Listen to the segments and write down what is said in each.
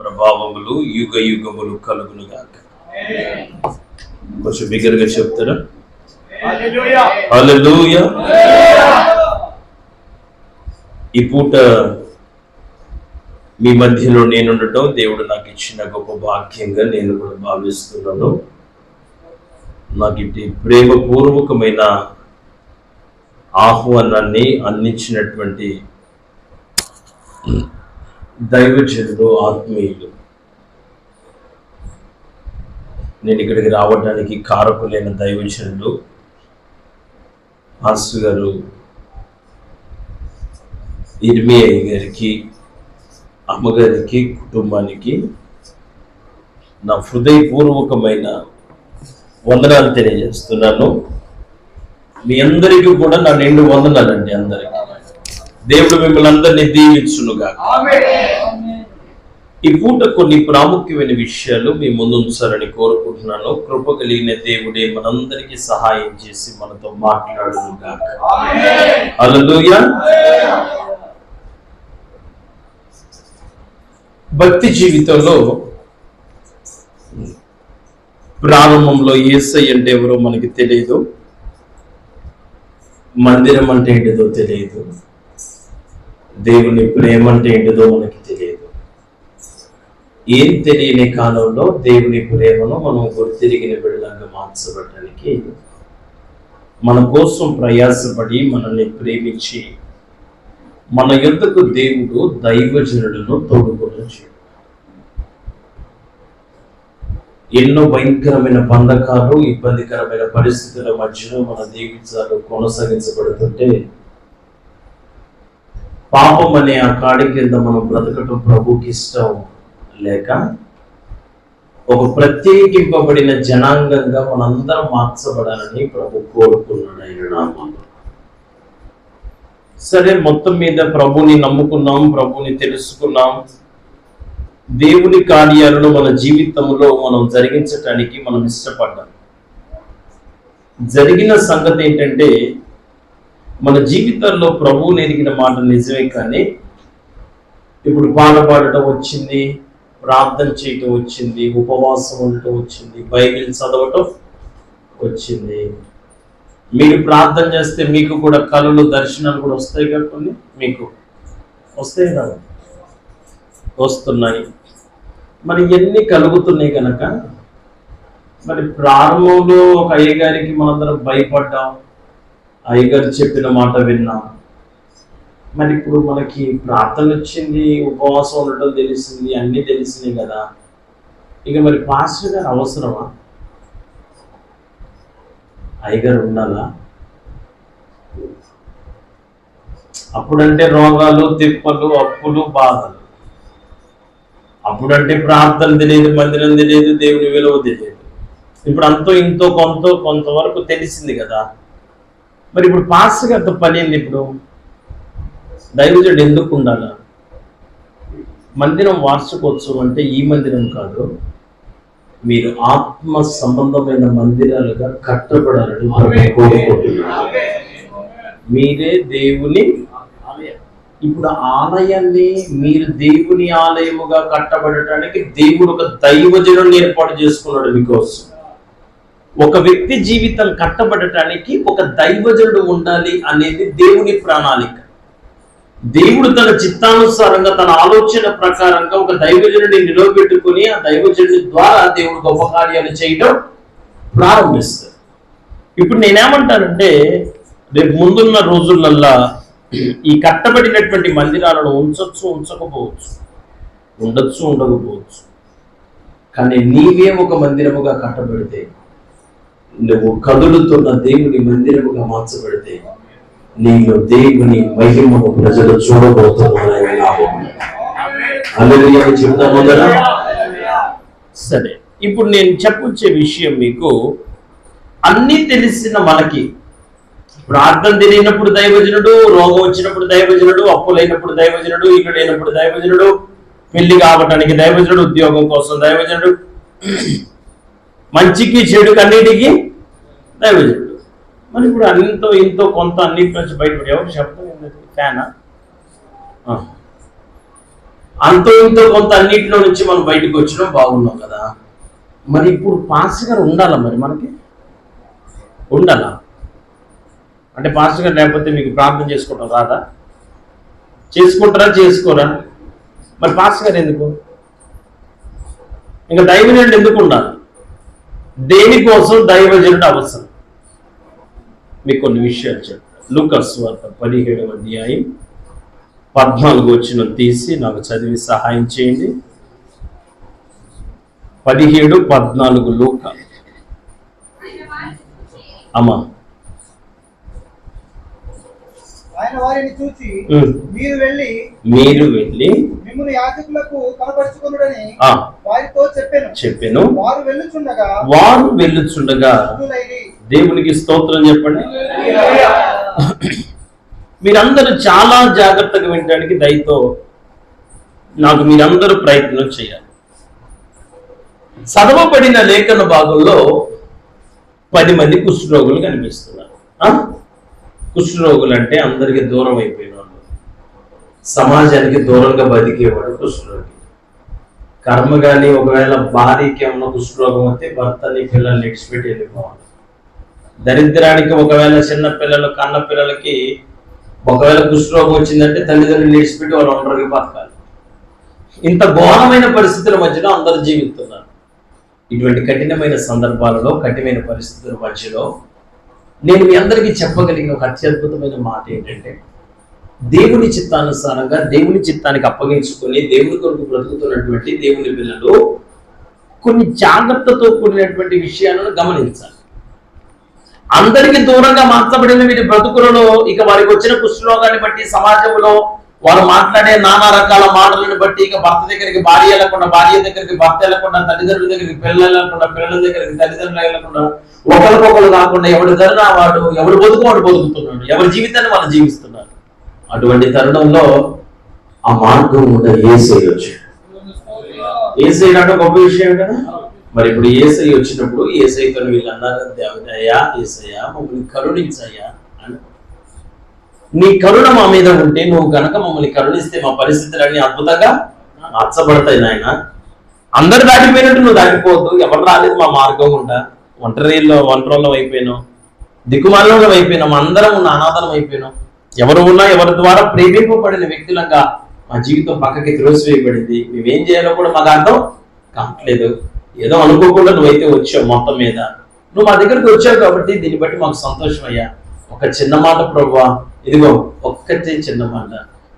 ప్రభావములు యుగ యుగములు కలుగునుగాక. కొంచెం బిగ్గరగా చెప్తారా? హల్లెలూయా. ఈ పూట మీ మధ్యలో నేనుండటం దేవుడు నాకు ఇచ్చిన గొప్ప భాగ్యంగా నేను కూడా భావిస్తున్నాను. నాకు ఇటు ప్రేమపూర్వకమైన ఆహ్వానాన్ని అందించినటువంటి దైవజనుడు, ఆత్మీయులు, నేను ఇక్కడికి రావడానికి కారకులైన దైవజనుడు పాస్టర్ గారు ఇర్మియా గారికి, అమ్మగారికి, కుటుంబానికి నా హృదయపూర్వకమైన వందనాలు తెలియజేస్తున్నాను. మీ అందరికీ కూడా నా నిండు వందనాలండి. అందరికీ దేవుడు మిమ్మల్ని అందరినీ దీవించునుగా. ఈ పూట కొన్ని ప్రాముఖ్యమైన విషయాలు మీ ముందు ఉంచాలని కోరుకుంటున్నాను. కృప కలిగిన దేవుడే మనందరికీ సహాయం చేసి మనతో మాట్లాడునుగా. హల్లెలూయా. భక్తి జీవితంలో ప్రారంభంలో యేసయ్య అంటే ఎవరో మనకి తెలియదు, మందిరం అంటే ఏంటిదో తెలియదు, దేవుని ప్రేమ అంటే ఏంటిదో మనకి తెలియదు. ఏం తెలియని కాలంలో దేవుని ప్రేమను మనం గుర్తిరిగిన బిడ్డలాగా మార్చబడటానికి మన కోసం ప్రయాసపడి మనల్ని ప్రేమించి మన యొద్దకు దేవుడు దైవజనులను తోడుకొనొచ్చు. ఎన్నో భయంకరమైన బంధకాలు, ఇబ్బందికరమైన పరిస్థితుల మధ్యలో మన జీవితాలు కొనసాగించబడుతుంటే పాపం అనే ఆ కాడి కింద మనం బ్రతకటం ప్రభుకి ఇష్టం లేక ఒక ప్రత్యేకింపబడిన జనాంగంగా మనందరం మార్చబడాలని ప్రభు కోరుకున్నాడు ఆయన నామంలో. సరే, మొత్తం మీద ప్రభుని నమ్ముకున్నాం, ప్రభుని తెలుసుకున్నాం. దేవుని కార్యాలను మన జీవితంలో మనం జరిగించటానికి మనం ఇష్టపడ్డాం. జరిగిన సంగతి ఏంటంటే, మన జీవితాల్లో ప్రభువుని ఎరిగిన మాట నిజమే, కానీ ఇప్పుడు పాట పాడటం వచ్చింది, ప్రార్థన చేయటం వచ్చింది, ఉపవాసం ఉండటం వచ్చింది, బైబిల్ చదవటం వచ్చింది. మీరు ప్రార్థన చేస్తే మీకు కూడా కళలు, దర్శనాలు కూడా వస్తాయి కదా. కొన్ని మీకు వస్తాయి కదా, వస్తున్నాయి. మరి ఎన్ని కలుగుతున్నాయి కనుక మరి ప్రారంభంలో ఒక అయ్యగారికి మనందరం భయపడ్డాం, అయ్యగారు చెప్పిన మాట విన్నాం. మరి ఇప్పుడు మనకి ప్రార్థన వచ్చింది, ఉపవాసం ఉండటం తెలిసింది, అన్నీ తెలిసినాయి కదా. ఇక మరి పాస్టర్ గారు అవసరమా? అయ్యగారు ఉండాలా? అప్పుడంటే రోగాలు, తిప్పలు, అప్పులు, బాధలు. అప్పుడంటే ప్రార్థన తెలియదు, మందిరం తెలియదు, దేవుని విలువ తెలియదు. ఇప్పుడు అంతో ఇంతో కొంతవరకు తెలిసింది కదా. మరి ఇప్పుడు పాస్టర్ గారితో పని ఏంది? ఇప్పుడు దైవజనుడు ఎందుకు ఉండాలా? మందిరం వార్షికోత్సవం అంటే ఈ మందిరం కాదు, మీరు ఆత్మ సంబంధమైన మందిరాలుగా కట్టబడాలని కోరుకుంటున్నారు. మీరే దేవుని ఆలయం. ఇప్పుడు ఆలయాన్ని మీరు దేవుని ఆలయముగా కట్టబడటానికి దేవుడు ఒక దైవజనుడిని ఏర్పాటు చేసుకున్నాడు మీకోసం. ఒక వ్యక్తి జీవితం కట్టబడటానికి ఒక దైవజనుడు ఉండాలి అనేది దేవుని ప్రణాళిక. దేవుడు తన చిత్తానుసారంగా, తన ఆలోచన ప్రకారంగా ఒక దైవజనుడిని నిలవబెట్టుకుని ఆ దైవజనుడి ద్వారా దేవుడు గొప్ప కార్యాలు చేయడం ప్రారంభిస్తారు. ఇప్పుడు నేనేమంటానంటే, రేపు ముందున్న రోజులల్లా ఈ కట్టబడినటువంటి మందిరాలను ఉంచొచ్చు, ఉంచకపోవచ్చు, ఉండొచ్చు, ఉండకపోవచ్చు. కానీ నీవే ఒక మందిరముగా కట్టబడితే, నువ్వు కదులుతున్న దేవుని మందిరముగా మార్చబడితే నీలో దేవుని మహిమను ప్రజలు చూడబోతున్నారని చెప్తాము కదా. సరే, ఇప్పుడు నేను చెప్పొచ్చే విషయం మీకు అన్నీ తెలిసిన మనకి, ప్రార్థన తెలియనప్పుడు దైవజనుడు, రోగం వచ్చినప్పుడు దైవజనుడు, అప్పులైనప్పుడు దైవజనుడు, ఇల్లు లేనప్పుడు దైవజనుడు, పెళ్లి కావటానికి దైవజనుడు, ఉద్యోగం కోసం దైవజనుడు, మంచికి చెడుకి అన్నిటికీ దైవజనుడు. మరి ఇప్పుడు అంతో ఇంతో కొంత అన్నిటి నుంచి బయటపడి ఎవరు శబ్దం ఫ్యానా? అంతో ఇంతో కొంత అన్నింటిలో నుంచి మనం బయటకు వచ్చినాం, బాగున్నాం కదా. మరి ఇప్పుడు పాస్టర్ గారు ఉండాలా? మరి మనకి ఉండాలా? అంటే పాస్టర్ గారు లేకపోతే మీకు ప్రార్థన చేసుకోవటం రాదా? చేసుకుంటారా చేసుకోరా? మరి పాస్టర్ గారు ఎందుకు? ఇంకా దైవజనుడు ఎందుకు ఉండాలి? దేనికోసం దైవజనుడు అవసరం? మీకు కొన్ని విషయాలు చెప్తాను. లూకాసు వార్త 17వ అధ్యాయం 14 వచనం తీసి నాకు చదివి సహాయం చేయండి. 17:14 లూకా. అమ్మా, ఆయన వారిని చూసి మీరు వెళ్ళి మిమ్మును యాజకులకు కనపరుచుకొనుడని వారితో చెప్పెను. వారు వెళ్ళుచుండగా దేవునికి స్తోత్రం చెప్పండి. మీరందరూ చాలా జాగ్రత్తగా వినడానికి దయతో నాకు మీరందరూ ప్రయత్నం చేయాలి. చదవబడిన లేఖన భాగంలో 10 మంది కుష్ఠరోగులు కనిపిస్తున్నారు. కుష్ఠరోగులు అంటే అందరికీ దూరం అయిపోయిన వాళ్ళు, సమాజానికి దూరంగా బతికేవాడు కుష్ఠరోగి. కర్మ కానీ ఒకవేళ భార్యకి ఏమన్నా కుష్ఠరోగం అయితే భర్తని పిల్లల్ని విడిచిపెట్టి వెళ్ళిపోవాలి. దరిద్రానికి ఒకవేళ చిన్న పిల్లలు కన్న పిల్లలకి ఒకవేళ కుష్ఠరోగం వచ్చిందంటే తల్లిదండ్రులు విడిచిపెట్టి వాళ్ళు ఒంటరిగా బతకాలి. ఇంత ఘోరమైన పరిస్థితుల మధ్యలో అందరూ జీవిస్తున్నారు. ఇటువంటి కఠినమైన సందర్భాలలో, కఠినమైన పరిస్థితుల మధ్యలో నేను మీ అందరికీ చెప్పగలిగిన ఒక అత్యద్భుతమైన మాట ఏంటంటే, దేవుని చిత్తానుసారంగా దేవుని చిత్తానికి అప్పగించుకొని దేవుని కొరకు బ్రతుకుతున్నటువంటి దేవుని పిల్లలు కొన్ని జాగ్రత్తతో కూడినటువంటి విషయాలను గమనించాలి. అందరికీ దూరంగా మార్చబడిన వీరి బ్రతుకులలో ఇక వారికి వచ్చిన కుష్ఠరోగాన్ని బట్టి, సమాజంలో వారు మాట్లాడే నానా రకాల మాటలను బట్టి ఇక భర్త దగ్గరికి భార్య వెళ్ళకుండా, భార్య దగ్గరికి భర్త వెళ్ళకుండా, తల్లిదండ్రుల దగ్గరికి పిల్లలు వెళ్ళకుండా, పిల్లల దగ్గరికి తల్లిదండ్రులు వెళ్ళకుండా, ఒకరికొకరు కాకుండా ఎవడు ధరనా వాడు, ఎవడు బతుకు వాడు బతుకుతున్నాడు, ఎవరి జీవితాన్ని వాళ్ళు జీవిస్తున్నారు. అటువంటి తరుణంలో ఆ మార్గం కూడా యేసయ్య వచ్చాడు. యేసయ్య అంటే గొప్ప విషయం కదా. మరి ఇప్పుడు యేసయ్య వచ్చినప్పుడు యేసయ్యతో వీళ్ళు అన్నారు, దేవుడయ్యా యేసయ్య మమ్మల్ని కరుణించయ్యా అని. నీ కరుణ మా మీద ఉంటే, నువ్వు కనుక మమ్మల్ని కరుణిస్తే మా పరిస్థితులన్నీ అద్భుతంగా మార్చబడతాయి నాయన. అందరు దాటిపోయినట్టు నువ్వు దాటిపోవద్దు. ఎవరు రాలేదు మా మార్గం ఉంటా, ఒంటరిలో అయిపోయినాం, దిక్కుమాలలో అయిపోయినాం, అందరం ఉన్న అనాథలం అయిపోయినాం. ఎవరు ఉన్నా ఎవరి ద్వారా ప్రేమింపబడిన వ్యక్తులంగా మా జీవితం పక్కకి త్రోసివేయబడింది. మేమేం చేయాలో కూడా మాకు అర్థం కావట్లేదు. ఏదో అనుకోకుండా నువ్వైతే వచ్చావు, మొత్తం మీద నువ్వు మా దగ్గరికి వచ్చావు కాబట్టి దీన్ని బట్టి మాకు సంతోషం అయ్యా. ఒక చిన్న మాట ప్రభువా, ఇదిగో ఒక్కటే చిన్న మాట,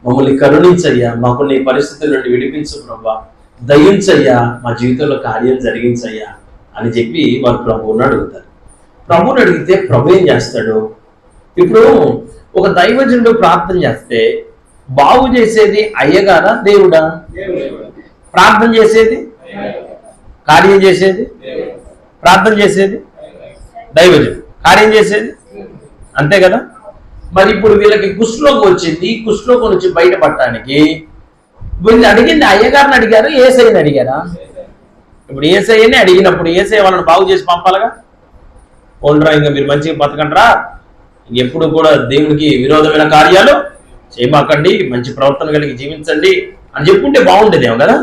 మమ్మల్ని కరుణించయ్యా, మాకు నీ పరిస్థితుల నుండి విడిపించు ప్రభువా, దయించయ్యా, మా జీవితంలో కార్యం జరిగించయ్యా అని చెప్పి వారు ప్రభువుని అడుగుతారు. ప్రభువుని అడిగితే ప్రభు ఏం చేస్తాడు? ఇప్పుడు ఒక దైవజనుడు ప్రార్థన చేస్తే బాగు చేసేది అయ్యగారా దేవుడా? ప్రార్థన చేసేది, కార్యం చేసేది, ప్రార్థన చేసేది దైవజనుడు, కార్యం చేసేది అంతే కదా. మరి ఇప్పుడు వీళ్ళకి కుష్ఠరోగం వచ్చింది. కుష్ఠరోగం నుంచి బయటపడటానికి వీళ్ళు అడిగింది అయ్యగారిని అడిగారు, యేసయ్యని అడిగారా? ఇప్పుడు యేసయ్యని అడిగినప్పుడు యేసయ్య వాళ్ళని బాగు చేసి పంపాలిగా. ఓన్రా ఇంకా మీరు మంచిగా బతకండ్రా, ఎప్పుడు కూడా దేవునికి విరోధమైన కార్యాలు చేయమాకండి, మంచి ప్రవర్తన కలిగి జీవించండి అని చెప్పుకుంటే బాగుండేదేమో కదా.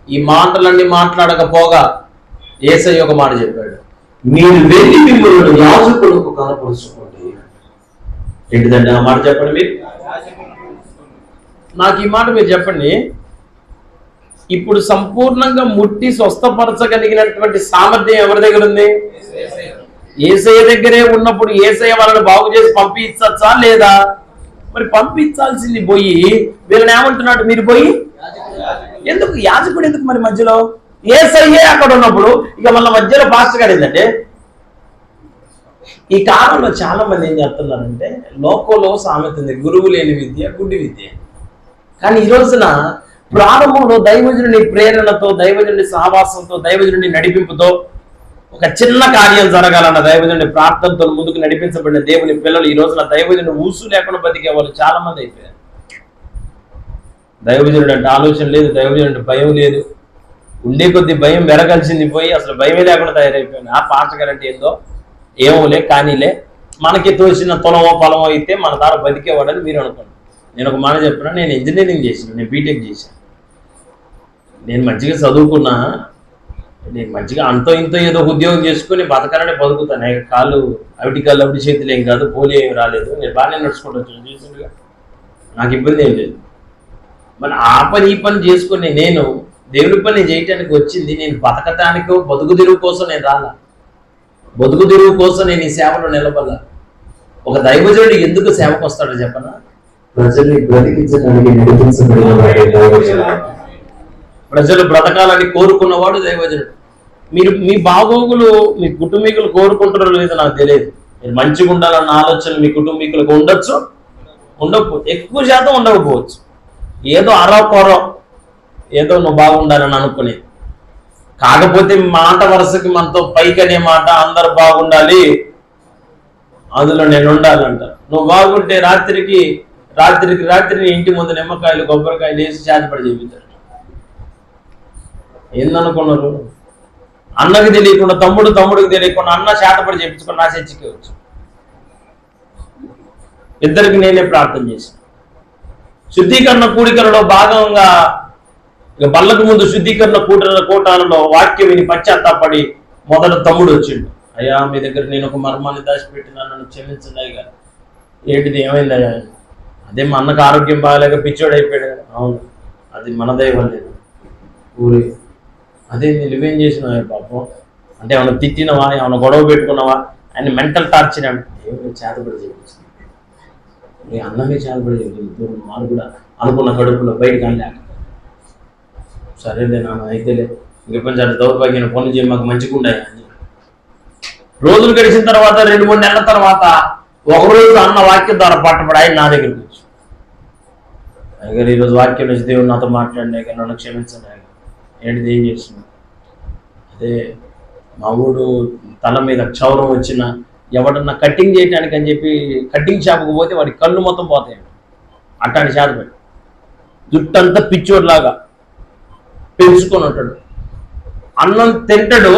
ఈ మాటలన్నీ మాట్లాడకపోగా యేసయ్య ఒక మాట చెప్పాడు, మీరు వెళ్ళి మిమ్మల్ని యాజకులకు కనపరుచుకోండి. ఏంటిదండి ఆ మాట? చెప్పండి మీరు, నాకు ఈ మాట మీరు చెప్పండి. ఇప్పుడు సంపూర్ణంగా ముట్టి స్వస్థపరచగలిగినటువంటి సామర్థ్యం ఎవరి దగ్గర ఉంది? యేసయ్య దగ్గరే ఉన్నప్పుడు యేసయ్య వాళ్ళని బాగు చేసి పంపించచ్చా లేదా? మరి పంపించాల్సింది పోయి వీళ్ళని ఏమంటున్నాడు? మీరు పోయి ఎందుకు? యాజకుడు ఎందుకు మరి మధ్యలో? యేసయ్యే అక్కడ ఉన్నప్పుడు ఇక మళ్ళీ మధ్యలో పాస్టర్ గారు ఏంటంటే, ఈ కాలంలో చాలా మంది ఏం చేస్తున్నారంటే, లోకంలో సామెత ఉంది, గురువు లేని విద్య గుడ్డి విద్య. కానీ ఈ రోజున ప్రారంభంలో దైవజనుడి ప్రేరణతో, దైవజనుడి సహవాసంతో, దైవజనుడి నడిపింపుతో ఒక చిన్న కార్యం జరగాలన్న దైవజనుడి ప్రార్థనతో ముందుకు నడిపించబడిన దేవుని పిల్లలు ఈ రోజున దైవజనుడు ఊసు లేకుండా బతికే వాళ్ళు చాలా మంది అయిపోయారు. దైవజనుడు అంటే ఆలోచన లేదు, దైవజనుడు అంటే భయం లేదు. ఉండే కొద్ది భయం వెరగలిసింది పోయి అసలు భయమే లేకుండా తయారైపోయాను. ఆ పాస్టర్ గారు అంటే ఏందో ఏమోలే కానీలే, మనకి తోచిన పొలమో పొలమో అయితే మన ద్వారా బతికేవాడని మీరు అనుకోండి. నేను ఒక మాట చెప్పినా, నేను ఇంజనీరింగ్ చేసాను, నేను బీటెక్ చేశాను. నేను మంచిగా చదువుకున్నా, నేను మంచిగా అంతో ఇంతో ఏదో ఉద్యోగం చేసుకుని బతకాలనే బతుకుతాను. కాళ్ళు అవిటి చేతులు ఏం కాదు, పోలియో ఏం రాలేదు, నేను బాగానే నడుచుకుంటూ వచ్చాను రీసెంట్గా, నాకు ఇబ్బంది ఏం లేదు. మరి ఆ పని ఈ పని చేసుకుని నేను దేవుడి పని చేయటానికి వచ్చింది, నేను బతకటానికో బతుకు తెరువు కోసం నేను రాలా. బతుకు తెరువు కోసం నేను ఈ సేవలో నిలబడాల. ఒక దైవజనుడు ఎందుకు సేవకు వస్తాడో చెప్పనా? ప్రజల్ని బ్రతికించడానికి నడిపించబడిన వాడే దైవజనుడు. ప్రజలు బ్రతకాలని కోరుకున్నవాడు దైవజనుడు. మీరు మీ బాగోగులు మీ కుటుంబీకులు కోరుకుంటారో లేదో నాకు తెలియదు. మీరు మంచిగా ఉండాలన్న ఆలోచన మీ కుటుంబీకులకు ఉండొచ్చు, ఉండకపోవచ్చు, ఎక్కువ శాతం ఉండకపోవచ్చు. ఏదో అరకొరం, ఏదో నువ్వు బాగుండాలని అనుకునేది. కాకపోతే మాట వరుసకి మనతో పైకనే మాట, అందరు బాగుండాలి అందులో నేను ఉండాలంట. నువ్వు బాగుంటే రాత్రికి ఇంటి ముందు నిమ్మకాయలు కొబ్బరికాయలు వేసి చేతపడి చెబుతారు. ఏందనుకున్నారు? అన్నకి తెలియకుండా తమ్ముడికి తెలియకుండా అన్న చేతపడి చెప్పించుకుని నా చర్చికి వచ్చు. ఇద్దరికి నేనే ప్రార్థన చేశాను. శుద్ధీకరణ కూడికలలో భాగంగా ఇక బల్లకు ముందు శుద్ధీకరణ కూటాలలో వాక్యం విని పశ్చాత్తాపడి మొదట తమ్ముడు వచ్చిండు. అయ్యా, మీ దగ్గర నేను ఒక మర్మాన్ని దాచిపెట్టినా, నన్ను క్షమించండి అయ్యా. ఏంటిది, ఏమైందయ్యా? అదే మా అన్నకు ఆరోగ్యం బాగాలేక పిచ్చోడు అయిపోయాడు. అవును, అది మన దైవం లేదు ఊరి. అదే నువ్వేం చేసినావా పాపం? అంటే ఏమైనా తిట్టినవా, ఏమైనా గొడవ పెట్టుకున్నావా? ఆయన మెంటల్ టార్చర్ అంటే ఏమైనా చేతపడి చేయించింది. మీ అన్నమే చేతపడి చెప్పింది మాకు కూడా అనుకున్న కడుపులో బయటకు అనలేక. సరేలే నాన్న, అయితేలే ఇంకొంచెం దౌర్భాగ్యం పనులు చేయి, మాకు మంచిగా ఉండాలి అని. రోజులు గడిచిన తర్వాత 2-3 నెలల తర్వాత ఒకరోజు అన్న వాక్యం ద్వారా పట్టబడి ఆయన నా దగ్గరికి వచ్చి, అయ్యారు ఈరోజు వాక్యం నుంచి దేవుడు నాతో మాట్లాడినా, నన్ను క్షమించండి. ఏంటిది, ఏం చేస్తున్నాడు? అదే మా ఊడు తల మీద క్షౌరం వచ్చిన ఎవడన్నా కటింగ్ చేయడానికి అని చెప్పి కటింగ్ షాప్కి పోతే వాడి కళ్ళు మొత్తం పోతాయి. అట్లాంటి చేతపడి జుట్టంతా పిచ్చోడ్లాగా పెంచుకొని ఉంటాడు. అన్నం తింటాడు,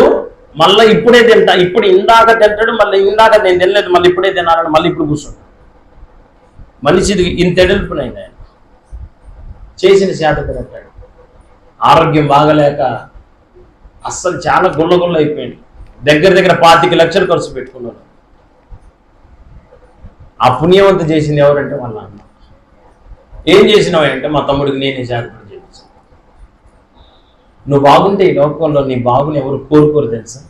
మళ్ళీ ఇప్పుడే తింటా, ఇప్పుడు ఇందాక తింటాడు, మళ్ళీ ఇందాక నేను తినలేదు, మళ్ళీ ఇప్పుడే తినాలని మళ్ళీ ఇప్పుడు కూర్చోడు. మనిషిది ఇంత ఎడుపునైంది. ఆయన చేసిన చేతపడి అంటాడు. ఆరోగ్యం బాగలేక అస్సలు చాలా గుళ్ళ అయిపోయింది. దగ్గర 25 లక్షలు ఖర్చు పెట్టుకున్నాడు. ఆ పుణ్యవంత చేసింది ఎవరంటే వాళ్ళ అన్న. ఏం చేసినావంటే మా తమ్ముడికి నేనే చేతపడి చేయించాను. నువ్వు బాగుంటే ఈ లోకంలో నీ బాగుని ఎవరు కోరుకోరు తెలుసా?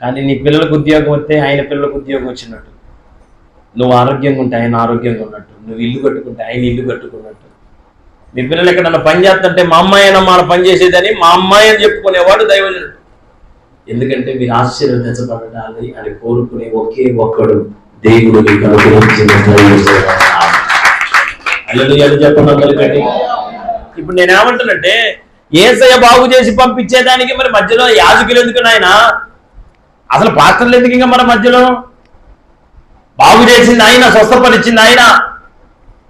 కానీ నీ పిల్లలకు ఉద్యోగం వస్తే ఆయన పిల్లలకు ఉద్యోగం వచ్చినట్టు, నువ్వు ఆరోగ్యంగా ఉంటే ఆయన ఆరోగ్యంగా ఉన్నట్టు, నువ్వు ఇల్లు కట్టుకుంటే ఆయన ఇల్లు కట్టుకున్నట్టు. మీ పిల్లలు ఎక్కడన్నా పని చేస్తుంటే మా అమ్మాయి అయినా మన పని చేసేదని మా అమ్మాయి అని చెప్పుకునేవాడు దైవజనుడు. ఎందుకంటే మీరు ఆశీర్వదించబడాలి అని కోరుకునే ఒకే ఒక్కడు దేవుడు మీకు అనుగ్రహించిన చెప్పండి. ఇప్పుడు నేనేమంటానంటే, యేసయ్య బాగు చేసి పంపించేదానికి మరి మధ్యలో యాజకులు ఎందుకు నాయన? అసలు పాత్రలు ఎందుకు? ఇంకా మన మధ్యలో బాగు చేసింది ఆయన, స్వస్థపరిచింది ఆయన.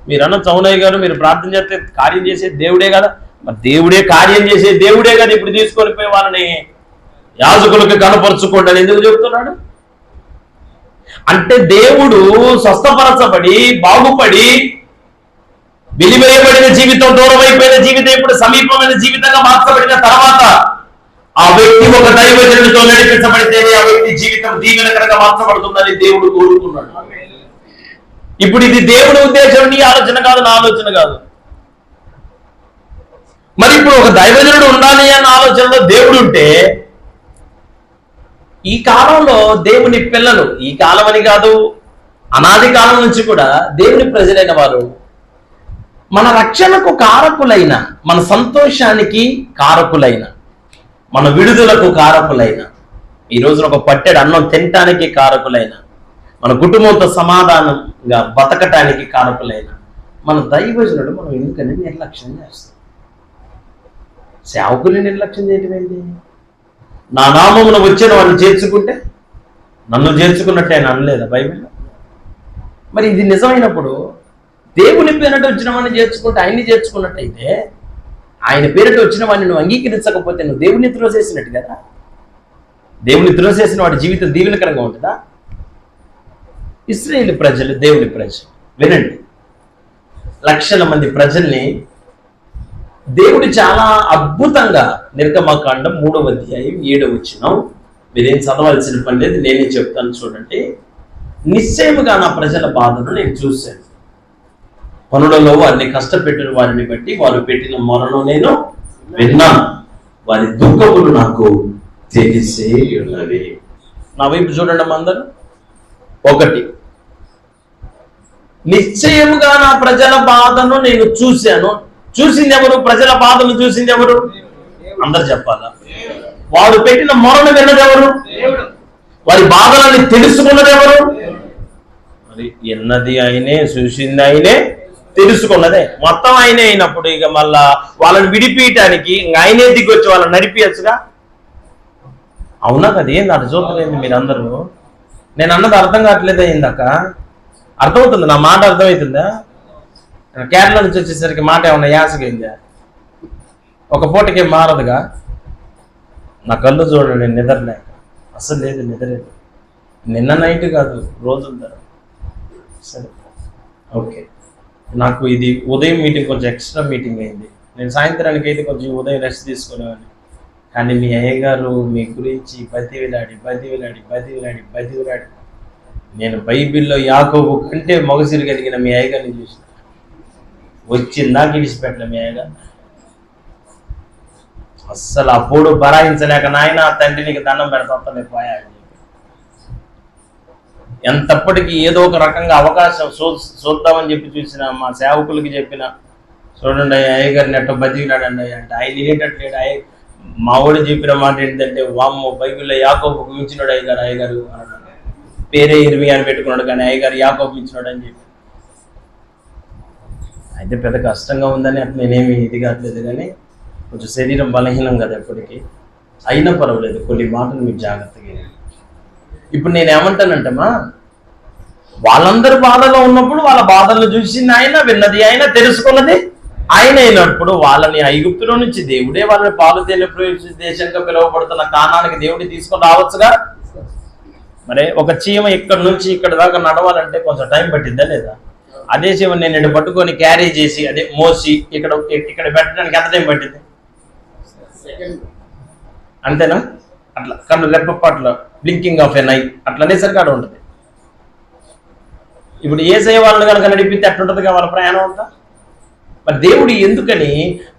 మీరు అన్న చౌనయ్య గారు, మీరు ప్రార్థన చేస్తే కార్యం చేసే దేవుడే కదా. మరి దేవుడే కార్యం చేసే దేవుడే కదా. ఇప్పుడు తీసుకొని పోయి వాళ్ళని యాజకులకు కనపరుచుకోండి అని ఎందుకు చెబుతున్నాడు? అంటే దేవుడు స్వస్థపరచబడి బాగుపడి వెలివేయబడిన జీవితం, దూరం అయిపోయిన జీవితం ఇప్పుడు సమీపమైన జీవితంగా మార్చబడిన తర్వాత ఆ వ్యక్తి ఒక దైవజనుడితో నడిపించబడితేనే ఆ వ్యక్తి జీవితం దీవెనకరంగా మార్చబడుతుందని దేవుడు కోరుకున్నాడు. ఇప్పుడు ఇది దేవుడి ఉద్దేశం, నీ ఆలోచన కాదు, నా ఆలోచన కాదు. మరి ఇప్పుడు ఒక దైవజనుడు ఉండాలి అన్న ఆలోచనలో దేవుడు ఉంటే, ఈ కాలంలో దేవుని పిల్లలు, ఈ కాలం అని కాదు అనాది కాలం నుంచి కూడా దేవుని ప్రజలైన వారు మన రక్షణకు కారకులైన, మన సంతోషానికి కారకులైన, మన విడుదలకు కారకులైన, ఈ రోజున ఒక పట్టెడు అన్నం తినటానికి కారకులైన, మన కుటుంబంతో సమాధానంగా బతకటానికి కారకులైన మన దైవజనుడు మనం ఎందుకని నిర్లక్ష్యం చేస్తాం? సేవకుని నిర్లక్ష్యం చేయటం ఏంటి? నా నామమున వచ్చిన వాడిని చేర్చుకుంటే నన్ను చేర్చుకున్నట్టే ఆయన అనలేదా బైబిల్లో? మరి ఇది నిజమైనప్పుడు దేవుని పేరిట వచ్చిన వాడిని చేర్చుకుంటే ఆయన్ని చేర్చుకున్నట్టయితే, ఆయన పేరిట వచ్చిన వాడిని నువ్వు అంగీకరించకపోతే నువ్వు దేవుని త్రోసేసినట్టు కదా. దేవుని త్రోసేసిన వాడి జీవితం దీవెనకరంగా ఉంటుందా? ఇశ్రాయేలు ప్రజలు దేవుని ప్రజలు, వినండి, లక్షల మంది ప్రజల్ని దేవుడు చాలా అద్భుతంగా నిర్గమకాండం 3వ అధ్యాయం 7వ వచనం, మీరేం చదవాల్సిన పని లేదు, నేనే చెప్తాను చూడండి. నిశ్చయముగా నా ప్రజల బాధను నేను చూశాను, పనులలో వారిని కష్టపెట్టిన వారిని బట్టి వారు పెట్టిన మొరను నేను విన్నాను, వారి దుఃఖములు నాకు తెలిసే ఉన్నవి. నా వైపు చూడండి అందరూ. 1, నిశ్చయముగా నా ప్రజల బాధను నేను చూశాను. చూసింది ఎవరు? ప్రజల బాధను చూసింది ఎవరు? అందరు చెప్పాలా? వారు పెట్టిన మొరను విన్నది ఎవరు? వారి బాధలని తెలుసుకున్నది ఎవరు? మరి విన్నది ఆయనే, చూసింది ఆయనే, తెలుసుకున్నదే మొత్తం ఆయనే అయినప్పుడు ఇక మళ్ళా వాళ్ళని విడిపించడానికి ఆయనే దిగొచ్చి వాళ్ళని నడిపించగా. అవునా కదా? ఏంది అటు చూడలేదు మీరందరూ? నేను అన్నది అర్థం కావట్లేదు. అయిందాక అర్థమవుతుంది? నా మాట అర్థమవుతుందా? కేరళ నుంచి వచ్చేసరికి మాట ఏమన్నా యాసగైందా? ఒక పూటకి మారదుగా. నా కళ్ళు చూడండి, నిద్రలేక అసలు లేదు, నిద్రలేదు. నిన్న నైట్ కాదు, రోజుల సరే ఓకే. నాకు ఇది ఉదయం మీటింగ్ కొంచెం ఎక్స్ట్రా మీటింగ్ అయింది. నేను సాయంత్రానికి అయితే కొంచెం ఉదయం రెస్ట్ తీసుకునేవాడిని. కానీ మీ అయ్యగారు మీ గురించి బతివిలాడి నేను బైబిల్లో యాకోబు కంటే మొగసిరి కలిగిన మీ అయ్యగారిని చూసిన. వచ్చిందా గిడిచిపెట్టలే మీ అయ్యగారు. అస్సలు అప్పుడు బరాయించలేక, నాయన తండ్రికి దండం పెడతానే పోయాడు. ఎంతప్పటికీ ఏదో ఒక రకంగా అవకాశం చూద్దామని చెప్పి చూసిన మా సేవకులకి చెప్పిన, చూడండి అయ్యగారిని ఎట్టో బతికినాడండి అంటే ఆయన వినేటట్లేడు. మా వాడు చెప్పిన మాట ఏంటంటే, వామ్మో బైబిల్లో యాకోబుకు మించినాడు అయ్యగారు అన్నాడు. పేరే ఇర్మియా అని పెట్టుకున్నాడు కానీ అయ్యగారు యాకోబు మించినాడు అని చెప్పి. అయితే పెద్ద కష్టంగా ఉందని అట్లా నేనేమి ఇది కావట్లేదు, కానీ కొంచెం శరీరం బలహీనం కదా ఎప్పటికీ. అయినా పర్వాలేదు, కొన్ని మాటలు మీరు జాగ్రత్తగా. ఇప్పుడు నేనేమంటానంటమ్మా, వాళ్ళందరూ బాధలో ఉన్నప్పుడు వాళ్ళ బాధలను చూసింది ఆయన, విన్నది ఆయన, తెలుసుకున్నది ఆయన అయినప్పుడు వాళ్ళని ఐగుప్తులో నుంచి దేవుడే వాళ్ళని పాలు తేనె దేశంగా పిలువబడుతున్న కానానికి దేవుడి తీసుకొని రావచ్చుగా. మరి ఒక చీమ ఇక్కడ నుంచి ఇక్కడ దాకా నడవాలంటే కొంచెం టైం పట్టిద్దా లేదా? అదే చీమ నేను పట్టుకొని క్యారీ చేసి అదే మోసి ఇక్కడ పెట్టడానికి ఎంత టైం పట్టింది? అంతేనా? అట్లా కళ్ళు రెప్పపాట్లో బ్లింకింగ్ ఆఫ్ ఎన్ ఐ అట్లా అనేసరికి ఆడ ఉంటుంది. ఇప్పుడు యేసయ్య వాళ్ళని కనుక నడిపితే అట్లుంటుందిగా వాళ్ళ ప్రయాణం అంతా. మరి దేవుడు ఎందుకని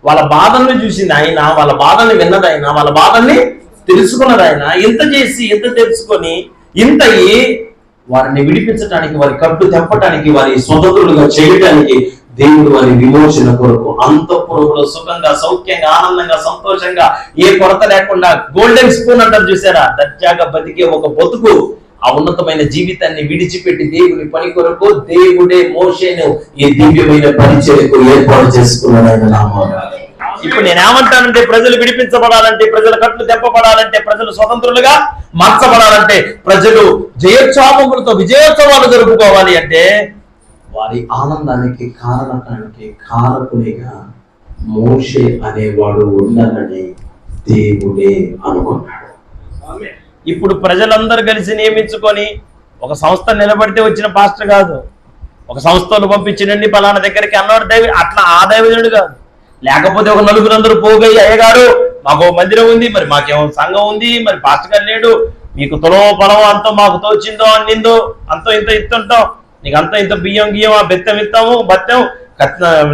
వాళ్ళ బాధల్ని చూసింది ఆయన, వాళ్ళ బాధల్ని విన్నది ఆయన, వాళ్ళ బాధల్ని తెలుసుకున్నది ఆయన. ఇంత చేసి ఇంత తెలుసుకొని ఇంత వారిని విడిపించడానికి, వారి కట్టు తెప్పటానికి, వారి స్వతంత్రులుగా చేయటానికి దేవుడు వారి విమోచన కొరకు అంతఃపురంలో సుఖంగా, సౌఖ్యంగా, ఆనందంగా, సంతోషంగా, ఏ కొరత లేకుండా గోల్డెన్ స్పూన్ అంటారు చూసారా, దర్జాగా బతికే ఒక బతుకు, ఆ ఉన్నతమైన జీవితాన్ని విడిచిపెట్టి దేవుని పని కొరకు దేవుడే మోషేను ఈ దివ్యమైన పరిచర్యకు ఏర్పాటు చేసుకున్నాడు ఆయన నామమున. ఇప్పుడు నేనేమంటానంటే, ప్రజలు విడిపించబడాలంటే, ప్రజల కట్లు తెప్పబడాలంటే, ప్రజలు స్వతంత్రులుగా మార్చబడాలంటే, ప్రజలు జయోత్సవములతో విజయోత్సవాలు జరుపుకోవాలి అంటే, వారి ఆనందానికి కారకునిగా మోషే అనేవాడు ఉండాలని దేవుడే అనుకున్నాడు. ఇప్పుడు ప్రజలందరూ కలిసి నియమించుకొని ఒక సంస్థ నిలబడితే వచ్చిన పాస్టర్ కాదు, ఒక సంస్థలు పంపించినండి పలానా దగ్గరికి అన్నాడు దైవ, అట్లా ఆ దైవజనుడు కాదు. లేకపోతే ఒక నలుగురందరూ పోగయ్యి, అయ్యగారు మాకు మందిరం ఉంది, మరి మాకేమో సంఘం ఉంది, మరి పాస్టర్ గారు లేడు, మీకు తులో పొలం అంతా మాకు తోచిందో అన్నిందో అంతో ఇంత ఇస్తుంటాం, నీకు అంత ఇంత బియ్యం గియ్యం ఆ బెత్తం ఇస్తాము, బత్తం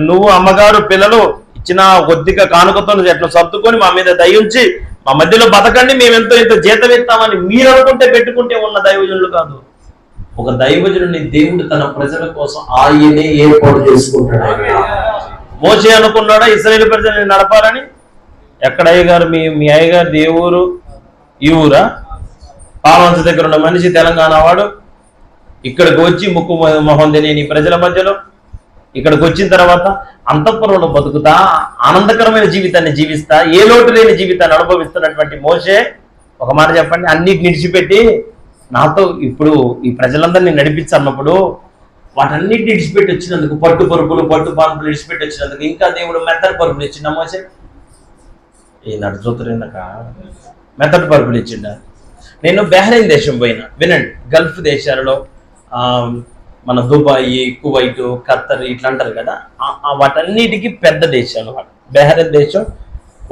నువ్వు అమ్మగారు పిల్లలు ఇచ్చిన కొద్దిగా కానుకతో ఎట్లా సర్దుకొని మా మీద దయించి మా మధ్యలో బతకండి, మేము ఎంతో ఇంత జీతం ఇస్తామని మీరు అనుకుంటే పెట్టుకుంటే ఉన్న దైవజనులు కాదు. ఒక దైవజనుడిని దేవుడు తన ప్రజల కోసం ఆయనే ఏర్పాటు చేసుకుంటాడు. మోషే అనుకున్నాడా ఇశ్రాయేలు ప్రజల్ని నడపాలని? ఎక్కడ అయ్యగారు మీ అయ్యగారు ఏ ఊరు? ఈ ఊరా? పాలవంచ దగ్గర ఉన్న మనిషి, తెలంగాణ వాడు, ఇక్కడికి వచ్చి ముక్కు మొహం తెలియని ప్రజల మధ్యలో ఇక్కడికి వచ్చిన తర్వాత అంతఃపురంలో బతుకుతా ఆనందకరమైన జీవితాన్ని జీవిస్తా ఏ లోటు లేని జీవితాన్ని అనుభవిస్తున్నటువంటి మోషే ఒక మాట చెప్పండి, అన్నిటిని విడిచిపెట్టి నాతో ఇప్పుడు ఈ ప్రజలందరినీ నడిపించన్నప్పుడు వాటన్నిటిని విడిచిపెట్టి వచ్చినందుకు, పట్టు పరుపులు పట్టు పాన్పులు విడిచిపెట్టి వచ్చినందుకు ఇంకా దేవుడు మెత్తడి పరుపులు ఇచ్చిండ మోషే? ఈ నడుచుతున్నక మెత్తడి పరుపులు ఇచ్చిండ. నేను బహ్రెయిన్ దేశం పోయినా, వినండి, గల్ఫ్ దేశాలలో మన దుబాయ్, కువైట్, ఖత్తర్ ఇట్లా అంటారు కదా, వాటన్నిటికీ పెద్ద దేశాలు. బెహ్రెన్ దేశం.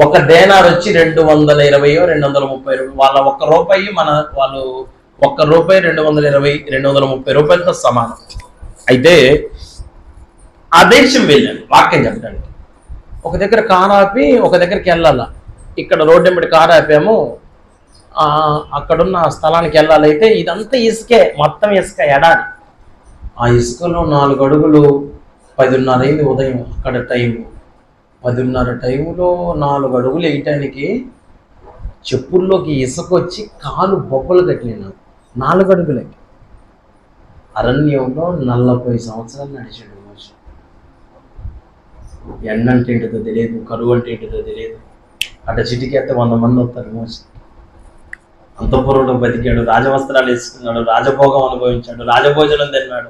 ఒక డేనార్ వచ్చి 220 230 వాళ్ళ ₹1 వాళ్ళు ₹1 220 230 రూపాయలతో సమానం. అయితే ఆ దేశం వెళ్ళాను వాక్యం చెప్పడానికి. ఒక దగ్గర కారు ఆపి ఒక దగ్గరికి వెళ్ళాల. ఇక్కడ రోడ్డు వెంబడి కారు ఆపాము, అక్కడున్న స్థలానికి వెళ్ళాలైతే ఇదంతా ఇసుకే, మొత్తం ఇసుక, ఎడారి. ఆ ఇసుకలో 4 అడుగులు 10:30 అయింది ఉదయం. అక్కడ టైము 10:30 టైంలో 4 అడుగులు వేయటానికి చెప్పుల్లోకి ఇసుక వచ్చి కాలు బొబ్బలు కట్టినాను. 4 అడుగులకి అరణ్యంలో 40 సంవత్సరాలు నడిచాడు మోషే. ఎండ అంటే ఏంటిదో తెలియదు, కరువు అంటే ఏంటిదో తెలియదు. అట చిటికేస్తే 100 మంది వస్తారు మోషే. అంతఃపురంలో బతికాడు, రాజవస్త్రాలు వేసుకున్నాడు, రాజభోగం అనుభవించాడు, రాజభోజనం తిన్నాడు.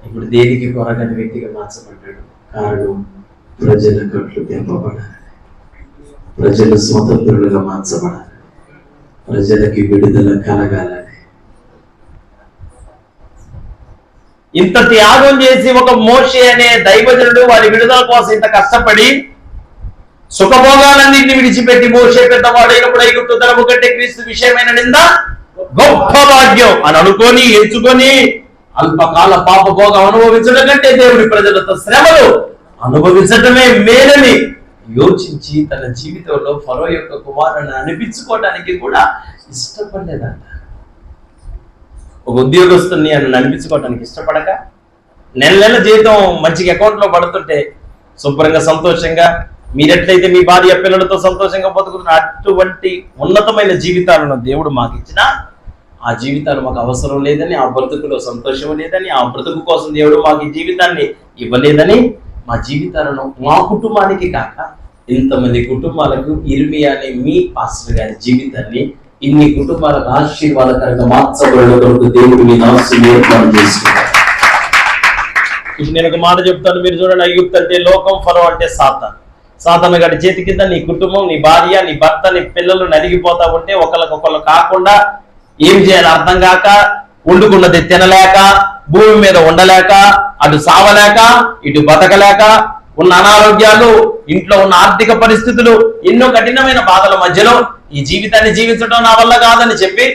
ఇప్పుడు దేనికి కొరగని వ్యక్తిగా మార్చబడ్డాడు. కారణం ప్రజల కట్లు తెంపబడాలి, ప్రజలు స్వతంత్రులుగా మార్చబడాలి, ప్రజలకి విడుదల కలగాలని. ఇంత త్యాగం చేసి ఒక మోషే అనే దైవజనుడు వారి విడుదల కోసం ఇంత కష్టపడి సుఖభోగాలన్నింటినీ విడిచిపెట్టి మోషే పెద్దవాడైనప్పుడు ఐగుప్తు ధనము కంటే క్రీస్తు విషయమైన నింద గొప్ప భాగ్యం అని అనుకొని ఎంచుకొని అల్పకాల పాప భోగం అనుభవించడం కంటే దేవుడి ప్రజలతో శ్రమలు అనుభవించడమే మేలని యోచించి తన జీవితంలో ఫరో యొక్క కుమారుని అనిపించుకోవడానికి కూడా ఇష్టపడలేదంట. ఒక ఉద్యోగస్తుని అని అనిపించుకోవడానికి ఇష్టపడక నెల జీతం మంచిగా అకౌంట్లో పడుతుంటే శుభ్రంగా సంతోషంగా మీరెట్లయితే మీ భార్య పిల్లలతో సంతోషంగా బతుకుతున్న అటువంటి ఉన్నతమైన జీవితాలను దేవుడు మాకు ఇచ్చిన ఆ జీవితాలు మాకు అవసరం లేదని, ఆ బ్రతుకులో సంతోషం లేదని, ఆ బ్రతుకు కోసం దేవుడు మాకు ఈ జీవితాన్ని ఇవ్వలేదని, మా జీవితాలను మా కుటుంబానికి కాక ఇంతమంది కుటుంబాలకు ఇర్మియా అనే మీ పాస్టర్ గారి జీవితాన్ని ఇన్ని కుటుంబాలకు ఆశీర్వాదకరంగా మార్చబడే కొరకు దేవుడు మీ నామమును ఏర్పాటు చేసుకున్నాడు. ఇప్పుడు నేను ఒక మాట చెప్తాను, మీరు చూడండి. ఐగుప్తు అంటే లోకం, ఫరో అంటే సాతాను గారి చేతి కింద నీ కుటుంబం, నీ భార్య, నీ భర్త, నీ పిల్లలు నలిగిపోతా ఉంటే ఒకళ్ళకొకళ్ళు కాకుండా ఏం చేయాలి అర్థం కాక, వండుకున్నది తినలేక, భూమి మీద ఉండలేక, అటు సావలేక ఇటు బతకలేక, ఉన్న అనారోగ్యాలు, ఇంట్లో ఉన్న ఆర్థిక పరిస్థితులు, ఎన్నో కఠినమైన బాధల మధ్యలో ఈ జీవితాన్ని జీవించడం నా వల్ల కాదని చెప్పి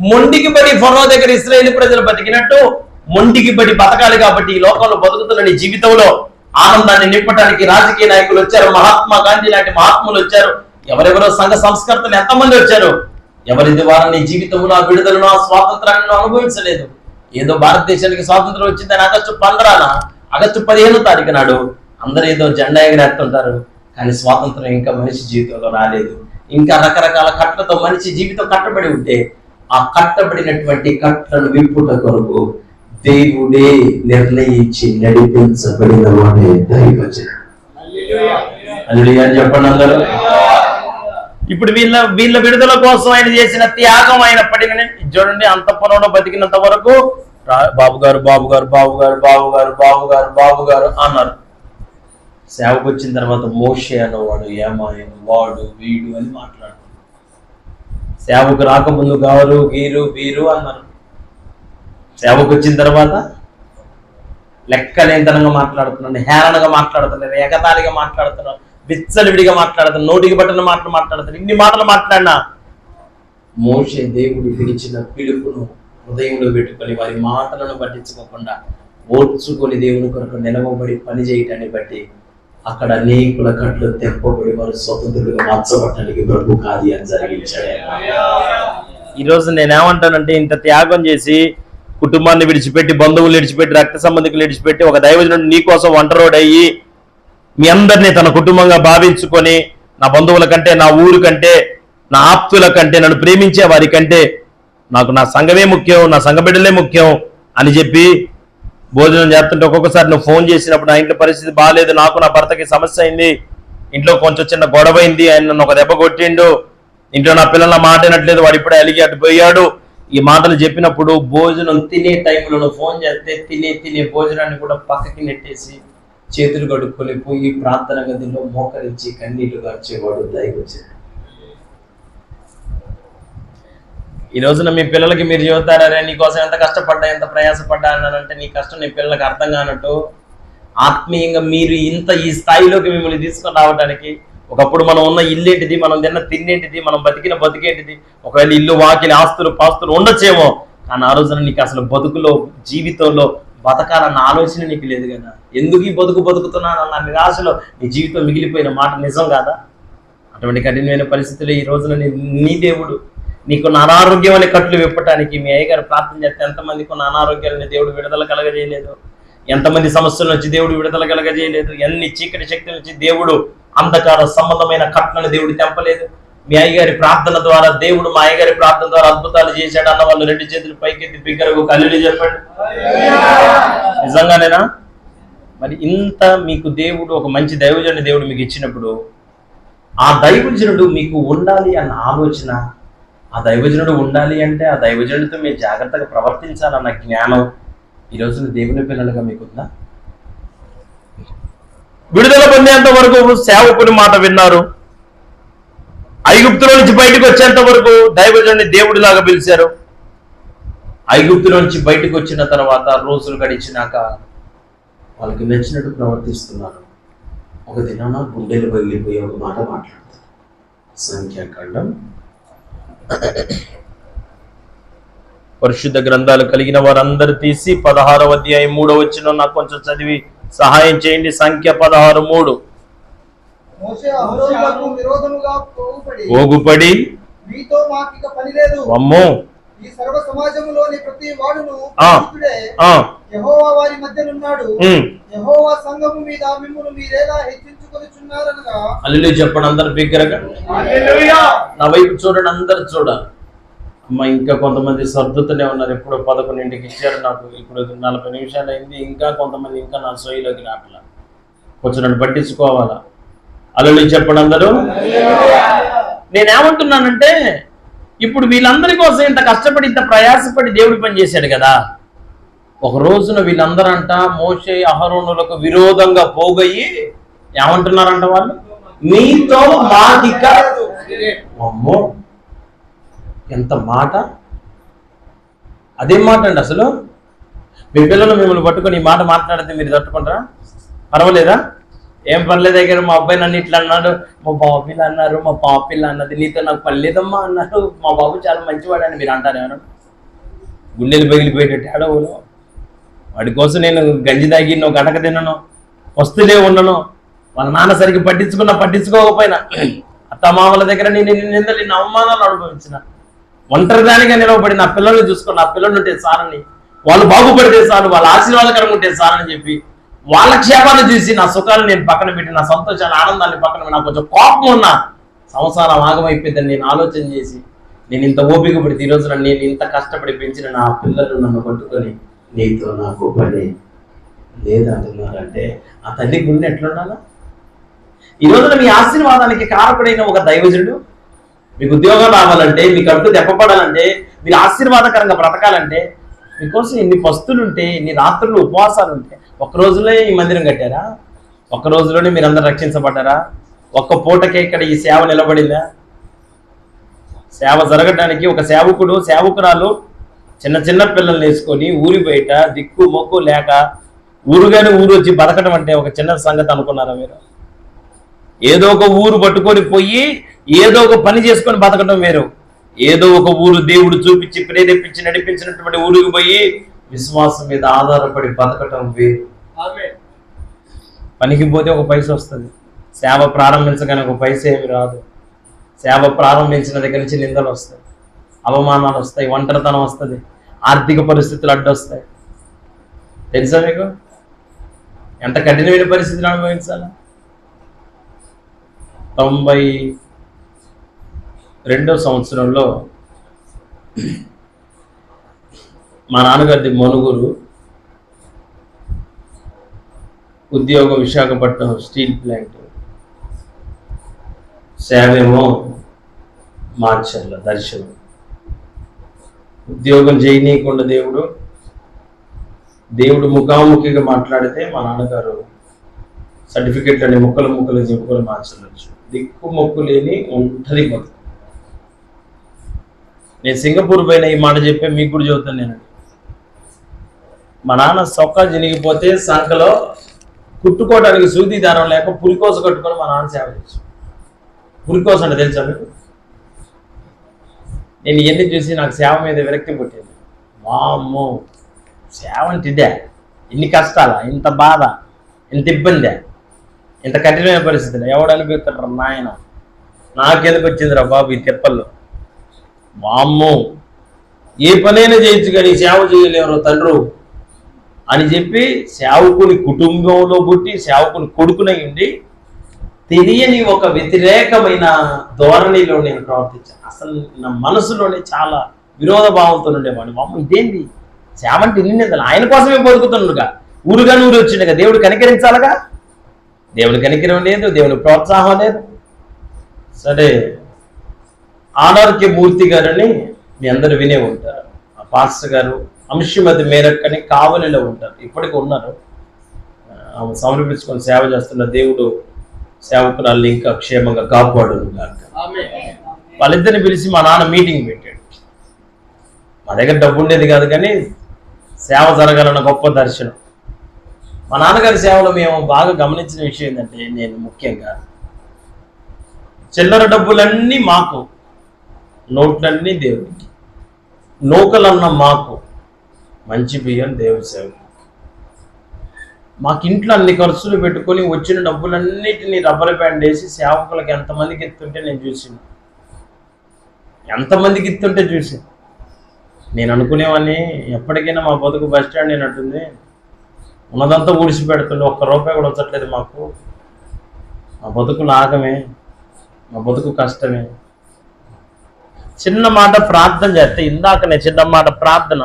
మొండికి పడి ఫరో దగ్గర ఇశ్రాయేలు ప్రజలు బతికినట్టు మొండికి పడి బతకాలి. కాబట్టి ఈ లోకంలో బతుకుతున్న నీ జీవితంలో ఆనందాన్ని నింపడానికి రాజకీయ నాయకులు వచ్చారు, మహాత్మా గాంధీ లాంటి మహాత్ములు వచ్చారు, ఎవరెవరో సంఘ సంస్కర్తలు ఎంతమంది వచ్చారు. ఎవరి ద్వారా నీ జీవితంలో ఆ విడుదలను, ఆ స్వాతంత్రాన్ని అనుభవించలేదు. ఏదో భారతదేశానికి స్వాతంత్రం వచ్చిందని ఆగస్టు 15న, ఆగస్టు 15వ తారీఖు నాడు అందరూ ఏదో జెండా ఎగరేస్తుంటారు, కానీ స్వాతంత్రం ఇంకా మనిషి జీవితంలో రాలేదు. ఇంకా రకరకాల కట్లతో మనిషి జీవితం కట్టబడి ఉంటే ఆ కట్టబడినటువంటి కట్లను విప్పుట కొరకు దేవుడే నిర్ణయించి నడిపించబడిన వాడే దైవజనుడు. హల్లెలూయా చెప్పండి అందరూ. ఇప్పుడు వీళ్ళ విడుదల కోసం ఆయన చేసిన త్యాగం అయినప్పటికీ చూడండి, అంతఃపురంలో బతికినంత వరకు బాబు గారు బాబు గారు బాబు గారు బాబు గారు బాబు గారు బాబు గారు అన్నారు. సేవకు వచ్చిన తర్వాత మోషే అన్నవాడు ఏమాయను, వాడు వీడు అని మాట్లాడుతున్నారు. సేవకు రాకముందు గారు గీరు వీరు అన్నారు. సేవకు వచ్చిన తర్వాత లెక్కలేంతనంగా మాట్లాడుతున్నాడు, హేళనగా మాట్లాడుతున్నారు, ఎగతాళిగా మాట్లాడుతున్నారు, విచ్చలవిడిగా మాట్లాడుతున్నారు, నోటికి పట్టిన మాటలు మాట్లాడుతున్నారు. ఇన్ని మాటలు మాట్లాడినా మోషే దేవుడు పిలిచిన పిలుపును హృదయంలో పెట్టుకొని వారి మాటలను పట్టించుకోకుండా ఓర్చుకొని దేవుని కొరకు నిలవబడి పని చేయటాన్ని బట్టి అక్కడ అనేకుల కట్లు తెంపబడి వారు స్వతంత్రులుగా మార్చబడటానికి ప్రభు కార్యం జరిగించాడు. ఈరోజు నేనేమంటానంటే, ఇంత త్యాగం చేసి కుటుంబాన్ని విడిచిపెట్టి, బంధువులు విడిచిపెట్టి, రక్త సంబంధికులు విడిచిపెట్టి ఒక దైవజనుడు నీ కోసం వంటరోడయ్యి మీ అందరినీ తన కుటుంబంగా భావించుకొని, నా బంధువుల కంటే, నా ఊరు కంటే, నా ఆప్తుల కంటే, నన్ను ప్రేమించే వారి కంటే నాకు నా సంఘమే ముఖ్యం, నా సంఘ బిడ్డలే ముఖ్యం అని చెప్పి భోజనం చేస్తుంటే ఒక్కొక్కసారి నువ్వు ఫోన్ చేసినప్పుడు నా ఇంట్లో పరిస్థితి బాగాలేదు, నాకు నా భర్తకి సమస్య అయింది, ఇంట్లో కొంచెం చిన్న గొడవ అయింది, ఆయన నన్ను ఒక దెబ్బ కొట్టిండు, ఇంట్లో నా పిల్లల మాట వినట్లేదు, వాడు ఇప్పుడే అలిగి అటు పోయాడు, ఈ మాటలు చెప్పినప్పుడు భోజనం తినే టైంలో ఫోన్ చేస్తే తినే భోజనాన్ని కూడా పక్కకి నెట్టేసి చేతులు కడుక్కొని పోయి ప్రార్థన గదిలో మోకరించి కన్నీళ్లు గార్చేవాడు దైవజనుడు. ఈ రోజున మీ పిల్లలకి మీరు చెబుతారే నీకోసం ఎంత కష్టపడ్డా, ఎంత ప్రయాసపడ్డా అన్నానంటే నీ కష్టం నీ పిల్లలకి అర్థం కానట్టు ఆత్మీయంగా మీరు ఈ స్థాయిలోకి మిమ్మల్ని తీసుకొని రావడానికి. ఒకప్పుడు మనం ఉన్న ఇల్లు ఏంటిది, మనం తిన్న తిన్నేంటిది, మనం బతికిన బతికేంటిది, ఒకవేళ ఇల్లు వాకిలి ఆస్తులు పాస్తులు ఉండొచ్చేమో, కానీ ఆ రోజున నీకు అసలు బతుకులో జీవితంలో బతకాలన్న ఆలోచన నీకు లేదు కదా. ఎందుకు ఈ బతుకుతున్నాను అన్న నిరాశలో నీ జీవితం మిగిలిపోయిన మాట నిజం కాదా? అటువంటి కఠినమైన పరిస్థితుల్లో ఈ రోజున నీ దేవుడు నీకు అనారోగ్యం అనే కట్లు విప్పటానికి మీ అయ్యగారు ప్రార్థన చేస్తే ఎంతమందికి ఉన్న అనారోగ్యాలని దేవుడు విడుదల కలగజేయలేదు, ఎంతమంది సమస్యల నుంచి దేవుడు విడుదల కలగజేయలేదు, ఎన్ని చీకటి శక్తుల నుంచి దేవుడు అంధకార సంబంధమైన కట్లను దేవుడు తెంపలేదు. మీ అయ్యగారి ప్రార్థన ద్వారా దేవుడు మా అయ్యగారి ప్రార్థన ద్వారా అద్భుతాలు చేశాడు అన్న వాళ్ళు 2 చేతులు పైకెత్తి బిగ్గరగా హల్లెలూయా చెప్పండి. నిజంగానేనా? మరి ఇంత మీకు దేవుడు ఒక మంచి దైవజనుడు దేవుడు మీకు ఇచ్చినప్పుడు ఆ దైవజనుడు మీకు ఉండాలి అన్న ఆలోచన, ఆ దైవజనుడు ఉండాలి అంటే ఆ దైవజనుడితో మీరు జాగ్రత్తగా ప్రవర్తించాలన్న జ్ఞానం ఈ రోజున దేవుని పిల్లలుగా మీకుందా? విడుదల పొందేంత వరకు సేవకుని మాట విన్నారు, ఐగుప్తులో నుంచి బయటకు వచ్చేంత వరకు దైవజనుడిని దేవుడిలాగా పిలిచారు. ఐగుప్తులో నుంచి బయటకు వచ్చిన తర్వాత రోజులు గడిచినాక వాళ్ళకి నచ్చినట్టు ప్రవర్తిస్తున్నారు. ఒక దినాన గుండెలు పగిలిపోయి ఒక మాట మాట్లాడతారు. సంఖ్యాకాండం పరిశుద్ధ గ్రంథాలు కలిగిన వారందరూ తీసి 16వ అధ్యాయం 3వ వచనం నాకు కొంచెం చదివి సహాయం చేయండి. సంఖ్య 16:3. పోగుపడి అమ్మో ఈ సర్వ సమాజములోని ప్రతి వాడును యెహోవా వారి మధ్యనున్నాడు, యెహోవా సంఘము మీద మిమ్మును మీరేలా హెచ్చించుకొనిచున్నారనగా. హల్లెలూయా చెప్పండి అందరూ బిగ్గరగా. హల్లెలూయా. నా వైపు చూడండి, అందరూ చూడాలి. అమ్మ ఇంకా కొంతమంది సర్దుతూనే ఉన్నారు. ఎప్పుడో 11ంటికి ఇచ్చారు నాకు, ఇప్పుడు 40 నిమిషాలు అయింది. ఇంకా కొంతమంది ఇంకా నా సొయ్యిలోకి రావట్లా, కొంచెం నన్ను పట్టించుకోవాలా. హల్లెలూయా చెప్పండి అందరూ. నేనేమంటున్నానంటే ఇప్పుడు వీళ్ళందరి కోసం ఇంత కష్టపడి ఇంత ప్రయాసపడి దేవుడు పని చేశాడు కదా. ఒక రోజున వీళ్ళందరంట మోషే అహరోనులకు విరోధంగా పోగయ్యి ఏమంటున్నారంట, వాళ్ళు మీతో మాకిక. అమ్మో ఎంత మాట, అదేం మాట అండి అసలు. మీ పిల్లలు మిమ్మల్ని పట్టుకొని ఈ మాట మాట్లాడితే మీరు తట్టుకుంటారా? పర్వాలేదా? ఏం పర్లేదు దగ్గర, మా అబ్బాయి నన్ను ఇట్లా అన్నాడు, మా బాబు పిల్ల అన్నారు, మా పాప పిల్ల అన్నది, నీతో నాకు పర్లేదమ్మా అన్నారు, మా బాబు చాలా మంచివాడు అని మీరు అంటారు ఏమన్నా? గుండెలు పగిలిపోయేటట్టు అడవులు. వాడి కోసం నేను గంజి తాగి నువ్వు గడక తిన్నాను, వస్తులే ఉండను, వాళ్ళ నాన్న సరిగ్గా పట్టించుకోకపోయినా అత్తమామల దగ్గర నేను నిందలు నిన్న అవమానాలు అనుభవించిన, ఒంటరిదానిగా నిలవబడి నా పిల్లల్ని చూసుకుని, నా పిల్లలు ఉంటే సారని, వాళ్ళు బాగుపడితే చాలు, వాళ్ళ ఆశీర్వాదకరంగా ఉంటే సారని చెప్పి వాళ్ళ క్షేమాన్ని చూసి నా సుఖాలు నేను పక్కన పెట్టి, నా సంతోషాన్ని ఆనందాన్ని పక్కన పెట్టి, నాకు కొంచెం కోపం ఉన్నా సంసారం ఆగమైపోయిందని నేను ఆలోచన చేసి నేను ఇంత ఓపిక పడితే ఈరోజు నేను ఇంత కష్టపడి పెంచిన నా పిల్లలు నన్ను పట్టుకొని నీతో నాకు పని లేదంటున్నారంటే ఆ తల్లి గుండె ఎట్లుండాలా? ఈ రోజున మీ ఆశీర్వాదానికి కారకుడైన ఒక దైవజనుడు మీకు ఉద్యోగం రావాలంటే, మీ కడుపు దెబ్బపడాలంటే, మీరు ఆశీర్వాదకరంగా బ్రతకాలంటే మీకోసం ఎన్ని పస్తులుంటే, ఎన్ని రాత్రులు ఉపవాసాలు ఉంటే, ఒక్క రోజులో ఈ మందిరం కట్టారా? ఒక్క రోజులోనే మీరందరూ రక్షించబడ్డారా? ఒక్క పూటకే ఇక్కడ ఈ సేవ నిలబడిందా? సేవ జరగడానికి ఒక సేవకుడు సేవకురాలు చిన్న చిన్న పిల్లల్ని వేసుకొని ఊరి బయట దిక్కు మొక్కు లేక ఊరుగానే ఊరు వచ్చి బతకడం అంటే ఒక చిన్న సంగతి అనుకున్నారా మీరు? ఏదో ఒక ఊరు పట్టుకొని పోయి ఏదో ఒక పని చేసుకొని బతకడం వేరు, ఏదో ఒక ఊరు దేవుడు చూపించి ప్రేరేపించి నడిపించినటువంటి ఊరికి పోయి విశ్వాసం మీద ఆధారపడి బతకటం వేరు. పనికి పోతే ఒక పైస వస్తుంది, సేవ ప్రారంభించగానే ఒక పైస ఏమి రాదు. సేవ ప్రారంభించిన దగ్గర నుంచి నిందలు వస్తాయి, అవమానాలు వస్తాయి, ఒంటరితనం వస్తుంది, ఆర్థిక పరిస్థితులు అడ్డొస్తాయి. తెలుసా మీకు ఎంత కఠినమైన పరిస్థితులు అనుభవించాలా? 92వ సంవత్సరంలో మా నాన్నగారిది మనుగురు, ఉద్యోగం విశాఖపట్నం స్టీల్ ప్లాంట్, సేవేమో మార్చర్ల దర్శనం. ఉద్యోగం చేయనీయకుండా దేవుడు ముఖాముఖిగా మాట్లాడితే మా నాన్నగారు సర్టిఫికెట్ అని ముక్కలు చెప్పుకొని మార్చవచ్చు. దిక్కు మొక్కు లేని ఒంటరి బతుకు. నేను సింగపూర్ పైన ఈ మాట చెప్పే మీకు కూడా చెబుతాను. నేను మా నాన్న సొక్కా చినిగిపోతే సంఖలో కుట్టుకోవడానికి సూది దారం లేక పులికోస కట్టుకొని మా నాన్న సేవ చేసాం. పులికోస అంటే తెలుసా మీకు? నేను ఇవన్నీ చూసి నాకు సేవ మీద విరక్తి పుట్టింది. వామ్మో, సేవ అంటే ఇదే, ఇన్ని కష్టాలా, ఇంత బాధ, ఇంత ఇబ్బంది, ఇంత కఠినమైన పరిస్థితులు ఎవడు అనిపిస్తాడు నాయన, నాకెందుకు వచ్చిందిరా బాబు ఈ తిప్పల్లో. వామ్మో, ఏ పనైనా చేయొచ్చు కానీ సేవ చేయలేరు తండ్రు అని చెప్పి సేవకుని కుటుంబంలో పుట్టి సేవకుని కొడుకునై ఉండి తెలియని ఒక వ్యతిరేకమైన ధోరణిలో నేను ప్రవర్తించాను. అసలు నా మనసులోనే చాలా విరోధ భావంతో ఉండేవాడిని. అమ్మ ఇదేంటి సేవ అంటే ఇన్ని ఆయన కోసమే బతుకుతున్నాడుగా, ఊరుగా ఊరు వచ్చిండగా, దేవుడు కనికరించాలగా. దేవుని కనికరం లేదు, దేవుని ప్రోత్సాహం లేదు. సరే, ఆనార్కే మూర్తి గారని మీ అందరూ వినే ఉంటారు. ఆ పాస్టర్ గారు అంశుమతి మేరక్కని కావలిలో ఉంటారు, ఇప్పటికీ ఉన్నారు. ఆమె సమర్పించుకొని సేవ చేస్తున్న దేవుడు సేవకురాల్ని ఇంకా క్షేమంగా కాపాడును గాక. వాళ్ళిద్దరిని పిలిచి మా నాన్న మీటింగ్ పెట్టాడు. మా దగ్గర డబ్బు ఉండేది కాదు కానీ సేవ జరగాలన్న గొప్ప దర్శనం. మా నాన్నగారి సేవలో మేము బాగా గమనించిన విషయం ఏంటంటే, నేను ముఖ్యంగా చిల్లర డబ్బులన్నీ మాకు, నోట్లన్నీ దేవుడికి, నూకలన్న మాకు, మంచి బియ్యం దేవుడి సేవ. మాకు ఇంట్లో అన్ని ఖర్చులు పెట్టుకొని వచ్చిన డబ్బులన్నిటినీ రబ్బర్ బ్యాండ్ వేసి సేవకులకు ఎంతమందికి ఎత్తుంటే నేను చూసాను, ఎంతమందికి ఎత్తుంటే చూసాను. నేను అనుకునేవాడిని ఎప్పటికైనా మా బతుకు బస్ స్టాండ్ అయినట్టుంది, ఉన్నదంతా ఊడిసి పెడుతుండే, ఒక్క రూపాయి కూడా వచ్చట్లేదు మాకు, మా బతుకు లాగమే, మా బతుకు కష్టమే. చిన్న మాట ప్రార్థన చేస్తే, ఇందాకనే చిన్న మాట ప్రార్థన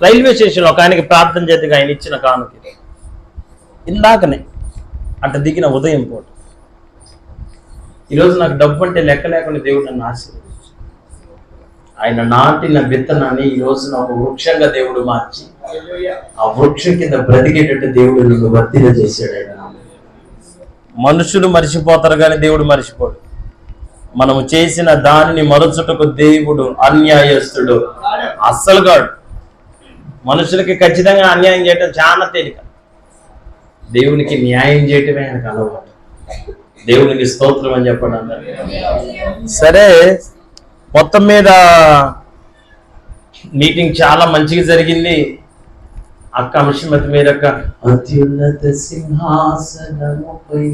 రైల్వే స్టేషన్లో ఒక ఆయనకి ప్రార్థన చేతికి ఆయన ఇచ్చిన కానుక ఇందాకనే అట్ట దిగిన ఉదయం పూట. ఈరోజు నాకు డబ్బు అంటే లెక్క లేకుండా దేవుడు నన్ను ఆశీర్వదించాడు. ఆయన నాటిన విత్తనాన్ని ఈరోజు నాకు వృక్షంగా దేవుడు మార్చి ఆ వృక్షం కింద బ్రతికేటట్టు దేవుడు నన్ను వర్తిన చేశాడు. ఆయన మనుషులు మర్చిపోతారు కానీ దేవుడు మర్చిపోడు. మనము చేసిన దానిని మరచుటకు దేవుడు అన్యాయస్తుడు అస్సలు కాడు. మనుషులకి ఖచ్చితంగా అన్యాయం చేయటం చాలా తేలిక, దేవునికి న్యాయం చేయటమే ఆయనకు అలవాటు. దేవునికి స్తోత్రం అని చెప్పండి అందరూ. సరే, మొత్తం మీద మీటింగ్ చాలా మంచిగా జరిగింది. అక్క అంశమతి మీరక్క అత్యున్నత సింహాసనముపై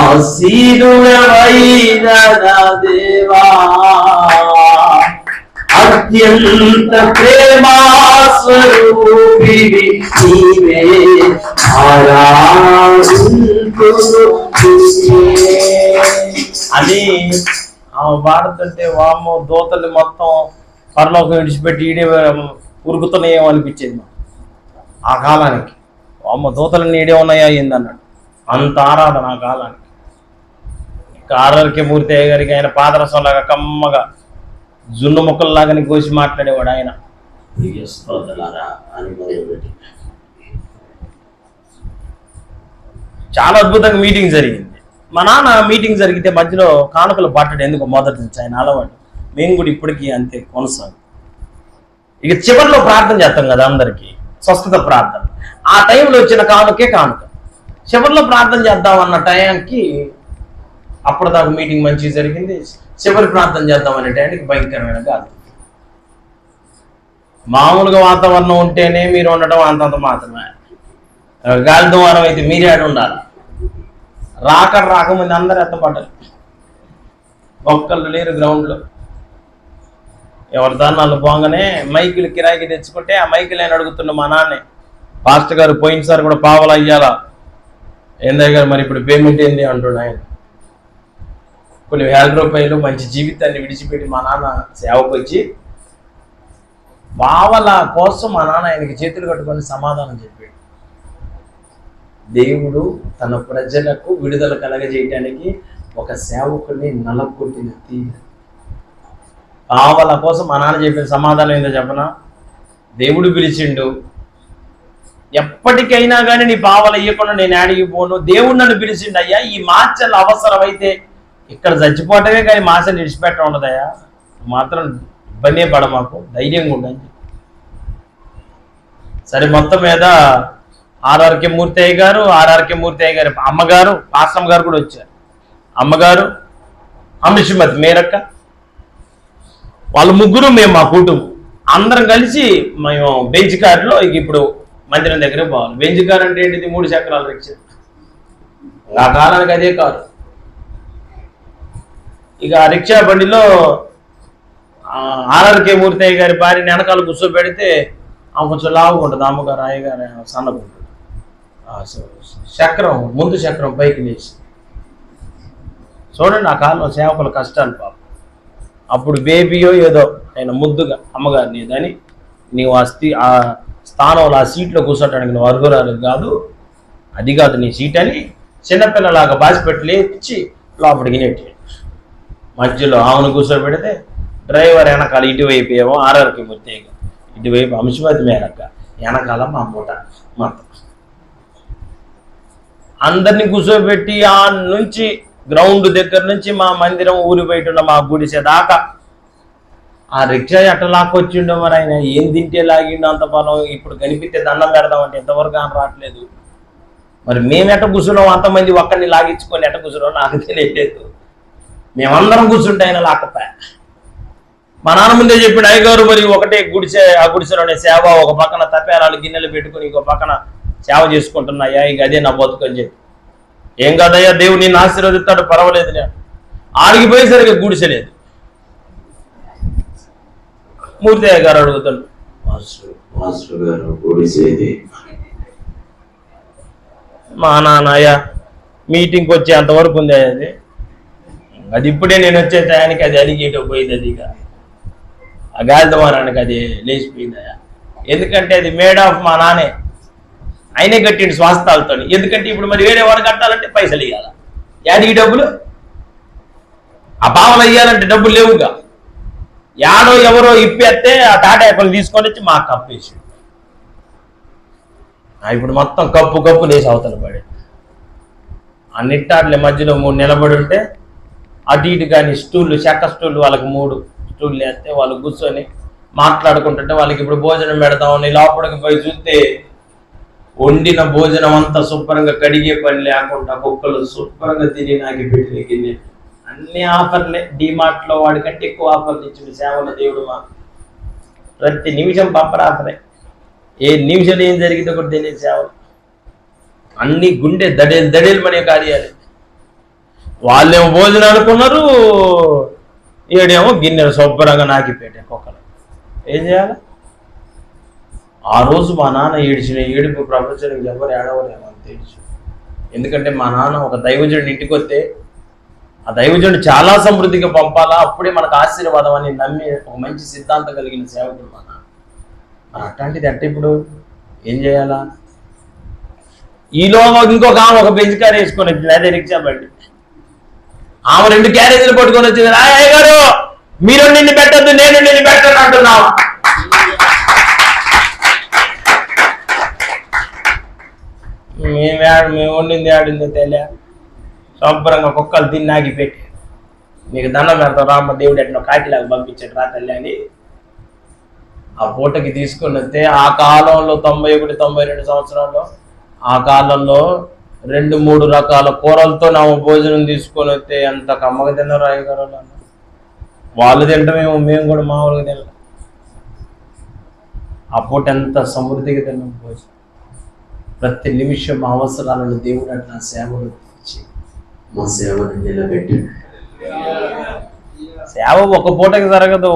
ఆసీనుడవైన నా దేవా, అత్యంత ప్రేమా స్వరూపివి నీవే, అని ఆమె పాడుతుంటే వామ్మో, దోతల్ని మొత్తం పరలోకం విడిచిపెట్టి ఈడే ఉరుకుతున్నాయేమో అనిపించింది ఆ కాలానికి. వామ్మో, దోతలన్నీ ఈడే ఉన్నాయా ఏందన్నాడు, అంత ఆరాధన ఆ కాలానికి. ఆర్ఆర్కే మూర్తి అయ్య గారికి ఆయన పాదరసంలాగా కమ్మగా జున్ను మొక్కల్లాగానే కోసి మాట్లాడేవాడు ఆయన. చాలా అద్భుతంగా మీటింగ్ జరిగింది. మా నాన్న మీటింగ్ జరిగితే మధ్యలో కానుకలు పట్టడం ఎందుకు మొదటి నుంచి ఆయన అలవాటు. మేము కూడా ఇప్పటికీ అంతే కొనసాగు. ఇక చివరిలో ప్రార్థన చేస్తాం కదా అందరికీ, స్వస్థత ప్రార్థన. ఆ టైంలో వచ్చిన కానుకే కానుక. చివరిలో ప్రార్థన చేద్దాం అన్న టైంకి అప్పటిదాకా మీటింగ్ మంచిగా జరిగింది, చివరి ప్రార్థన చేద్దాం అనే టైంకి భయంకరమైన గాలి. మామూలుగా వాతావరణం ఉంటేనే మీరు ఉండటం అంతంత మాత్రమే, గాలి దుమారం అయితే మీరే ఆడ ఉండాలి. రాకముందు అందరూ ఎత్తపడ్డారు, ఒక్కళ్ళు లేరు గ్రౌండ్లో. ఎవరి దాన్ని పోగానే మైకులు కిరాయికి తెచ్చుకుంటే ఆ మైకులు నేను అడుగుతున్నా మా నాన్నే, పాస్టర్ గారు పోయినసారి కూడా పావలా ఇయ్యాలా ఏందయ్య గారు, మరి ఇప్పుడు పేమెంట్ ఏంది అంటున్నా ఆయన. కొన్ని వేల రూపాయలు మంచి జీవితాన్ని విడిచిపెట్టి మా నాన్న సేవకు వచ్చి పావల కోసం మా నాన్న ఆయనకి చేతులు కట్టుకొని సమాధానం చెప్పాడు. దేవుడు తన ప్రజలకు విడుదల కలగజేయటానికి ఒక సేవకుని నలగొట్టిన తీరు. పావల కోసం మా నాన్న చెప్పిన సమాధానం ఏందో చెప్పనా, దేవుడు పిలిచిండు, ఎప్పటికైనా కానీ నీ పావల ఇవ్వకుండా నేను ఆడికి పోను, దేవుడు నన్ను పిలిచిండు. అయ్యా, ఈ మార్చలు అవసరమైతే ఇక్కడ చచ్చిపోవటమే కానీ మాసని విడిచిపెట్ట ఉండదయ్యా, మాత్రం ఇబ్బంది పడ, మాకు ధైర్యంగా ఉండని. సరే, మొత్తం మీద ఆర్ఆర్కే మూర్తయ్య గారు అమ్మగారు పాస్టమ్ గారు కూడా వచ్చారు. అమ్మగారు అమిషమతి మేరక్క, వాళ్ళు ముగ్గురు, మేము మా కుటుంబం అందరం కలిసి మేము బెంచ్ కారులో ఇప్పుడు మందిరం దగ్గర పోవాలి. బెంచ్ కారు అంటే ఏంటిది? 3 చక్రాల రిక్షా. ఆ కాలానికి అదే కారు. ఇక ఆ రిక్షా బండిలో ఆర్ఆర్కే మూర్తయ్య గారి భార్యని వెనకాల కూర్చోబెడితే ఆమె కొంచెం లావుగా ఉంటుంది. అమ్మగారు అయ్యగారు సన్నగా ఉంటుంది. చక్రం ముందు చక్రం పైకి లేచి చూడండి ఆ కాలంలో సేవకుల కష్టాలు పాపం. అప్పుడు బేబీయో ఏదో ఆయన ముద్దుగా అమ్మగారిని ఏదని నీవు ఆ స్థానంలో ఆ సీట్లో కూర్చోటానికి నువ్వు అర్హురాలు కాదు, అది కాదు నీ సీట్ అని చిన్నపిల్లలాగా బాసిపెట్టి లేచి లోపలికి నెట్టి మధ్యలో ఆమెను కూర్చోబెడితే డ్రైవర్ వెనకాల ఇటువైపు ఏమో ఆర్ఆర్కే మూర్తయ్య, ఇటువైపు అంశమతి మేరక్క, వెనకాల మా మూట మొత్తం అందరినీ కూర్చోబెట్టి ఆ నుంచి గ్రౌండ్ దగ్గర నుంచి మా మందిరం ఊరి బయట ఉన్న మా గుడిసె దాకా ఆ రిక్షా ఎట్ట లాక్కొచ్చిండో మరి ఆయన ఏం తింటే లాగిండో అంత పొలం. ఇప్పుడు కనిపిస్తే దండం పెడదామంటే ఎంతవరకు అని రావట్లేదు. మరి మేము ఎట్ట కూర్చున్నాం, అంతమంది ఒక్కరిని లాగించుకొని ఎట్ట కూర్చున్నాం నాకు తెలియలేదు. మేమందరం కూర్చుంటే ఆయన లాకపోయా. మా నాన్న ముందే చెప్పాడు, అయ్యగారు మరి ఒకటే గుడిసె, ఆ గుడిసెలోనే సేవ, ఒక పక్కన తపేరాలు గిన్నెలు పెట్టుకుని ఇంకో పక్కన సేవ చేసుకుంటున్నాయా, ఇక అదే నా బతుకు అని చెప్పి. ఏం కాదయ్యా, దేవుడు నిన్ను ఆశీర్వదిస్తాడు, పర్వాలేదు. నేను ఆడిగిపోయేసరికి గుడిసెలేదు. మూర్తయ్య గారు అడుగుతాడు, మాస్టర్ గారు గుడిసేది మా నాన్నయ్య మీటింగ్కి వచ్చే అంతవరకు ఉంది అది ఇప్పుడే నేను వచ్చే టయానికి అది అలిగేటో పోయింది. అది ఇక ఆ గాలి దుమారానికి అది లేచిపోయిందయ్యా. ఎందుకంటే అది మేడ్ ఆఫ్ మా నాన్నే, ఆయనే కట్టిండు స్వాస్థాలతో. ఎందుకంటే ఇప్పుడు మరి వేరే వాడు కట్టాలంటే పైసలు ఇవ్వాల, యాడికి డబ్బులు, ఆ పావలు ఇవ్వాలంటే డబ్బులు లేవుగా. యాడో ఎవరో ఇప్పేస్తే ఆ టాటా యాపలు తీసుకొని వచ్చి మాకు కప్పేసి ఇప్పుడు మొత్తం కప్పు లేసి అవతల పడి ఆ నిట్టాట్లే మధ్యలో 3 నిలబడి ఉంటే అటు ఇటు కానీ స్టూళ్ళు, చెక్క స్టూళ్ళు, వాళ్ళకి 3 స్టూళ్ళు వేస్తే వాళ్ళు కూర్చొని మాట్లాడుకుంటుంటే వాళ్ళకి ఇప్పుడు భోజనం పెడతామని లోపలికి పోయి చూస్తే వండిన భోజనం అంతా శుభ్రంగా కడిగే పని లేకుండా కుక్కలు శుభ్రంగా తిని నాకు పెట్టిన గిన్నె. అన్ని ఆఫర్లే, డిమార్ట్లో వాడికంటే ఎక్కువ ఆఫర్లు ఇచ్చింది సేవల దేవుడు మాకు. ప్రతి నిమిషం బంపర్ ఆఫరే, ఏ నిమిషంలో ఏం జరిగిందో కూడా తెలియదు. సేవలు అన్ని గుండె దడేలు మనే కార్యాలు. వాళ్ళేమో భోజనం అనుకున్నారు, ఏడేమో గిన్నెలు శుభ్రంగా నాకిపెట్టే కుక్కలు. ఏం చేయాలి? ఆ రోజు మా నాన్న ఏడిచిన ఏడుపు ప్రపంచానికి ఎవరు ఏడవలేమో అంత ఏడ్చు. ఎందుకంటే మా నాన్న ఒక దైవజనుడి ఇంటికి వస్తే ఆ దైవజనుడు చాలా సమృద్ధిగా పంపాలా, అప్పుడే మనకు ఆశీర్వాదం అని నమ్మి ఒక మంచి సిద్ధాంతం కలిగిన సేవకుడు మా నాన్న. అట్లాంటిది అంటే ఇప్పుడు ఏం చేయాలా? ఈలో ఇంకొక ఆమె ఒక బెంచ్ కార్ వేసుకొని వచ్చింది, అదే రిక్షా బండి. ఆమె 2 క్యారేజీలు పట్టుకొని వచ్చింది. అయ్య గారు మీరు నిన్ను పెట్టద్దు, నేను నిన్ను పెట్టను అంటున్నావు. మేము వండింది ఆడిందో తెలియ శుభ్రంగా కుక్కలు తిన్నాగి పెట్టి నీకు దండం పెడతాం రామ్మ, దేవుడు ఎట్లా కాటిలాగా పంపించాడు రా తల్లి అని ఆ పూటకి తీసుకొని వస్తే ఆ కాలంలో 91, 92 సంవత్సరాల్లో ఆ కాలంలో 2-3 రకాల కూరలతో నా భోజనం తీసుకొని వస్తే ఎంత కమ్మగా తిన్నారు రాయగారు. వాళ్ళు తింటామేమో, మేము కూడా మామూలుగా తిన్నాం. ఆ పూట ఎంత సమృద్ధిగా తిన్నాం భోజనం. ప్రతి నిమిషం మా అవసరాలను దేవుడు అట్లా సేవలు ఇచ్చి మా సేవను నిలబెట్టాడు. సేవ ఒక పూటకి జరగదు,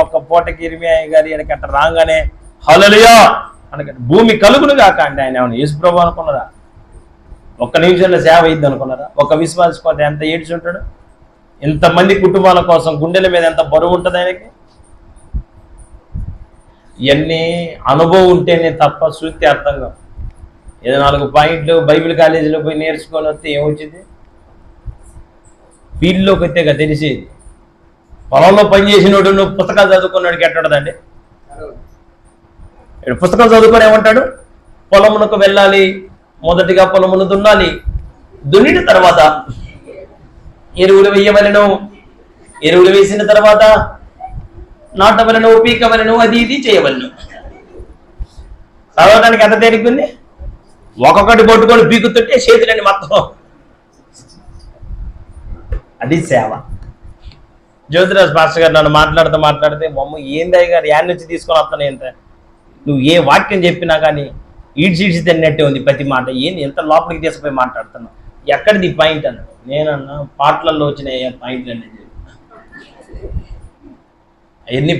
ఒక్క పూటకి ఇరిమియా గారి వెనకట్ట రాగానే హల్లెలూయా అనకంటే భూమి కలుగును కాక అంటే ఆయన ఏమన్నా యేసుప్రభు అనుకున్నారా? 1 నిమిషంలో సేవ అయ్యిద్ది అనుకున్నారా? ఒక విశ్వాసపోతే ఎంత ఏడ్చుంటాడు? ఇంతమంది కుటుంబాల కోసం గుండెల మీద ఎంత బరువు ఉంటుంది ఆయనకి. ఇవన్నీ అనుభవం ఉంటేనే తప్ప సూక్తి అర్థం కాదు. ఏదో 4 పాయింట్లు బైబిల్ కాలేజీలో పోయి నేర్చుకొని వస్తే ఏమొచ్చింది? ఫీల్డ్లోకి వస్తే తెలిసేది. పొలంలో పనిచేసినోడు నువ్వు పుస్తకాలు చదువుకున్నాడికి ఎట్టుండదండి? పుస్తకం చదువుకొని ఏమంటాడు? పొలమునకు వెళ్ళాలి, మొదటిగా పొలమును దున్నాలి, దున్నిన తర్వాత ఎరువులు వేయవలను, ఎరువులు వేసిన తర్వాత నాటవలను, పీకవలను, అది ఇది చేయవలను. చదవడానికి ఎంత తేలిగ్గుంది? ఒక్కొక్కటి పట్టుకొని పీకుతుంటే చేతులని మొత్తం. అది సేవ. జ్యోతిరాజ్ పాస్టర్ గారు నన్ను మాట్లాడితే మమ్మ ఏందయ్య గారు యాడ్ నుంచి తీసుకొని వస్తాను ఏంట, నువ్వు ఏ వాక్యం చెప్పినా కానీ ఈడ్చి తిన్నట్టే ఉంది ప్రతి మాట, ఏంది ఎంత లోపలికి తీసుకుపోయి మాట్లాడుతున్నావు, ఎక్కడిది పాయింట్ అన్న. నేనన్నా పాటలలో వచ్చిన పాయింట్లు అని చెప్పి అవన్నీ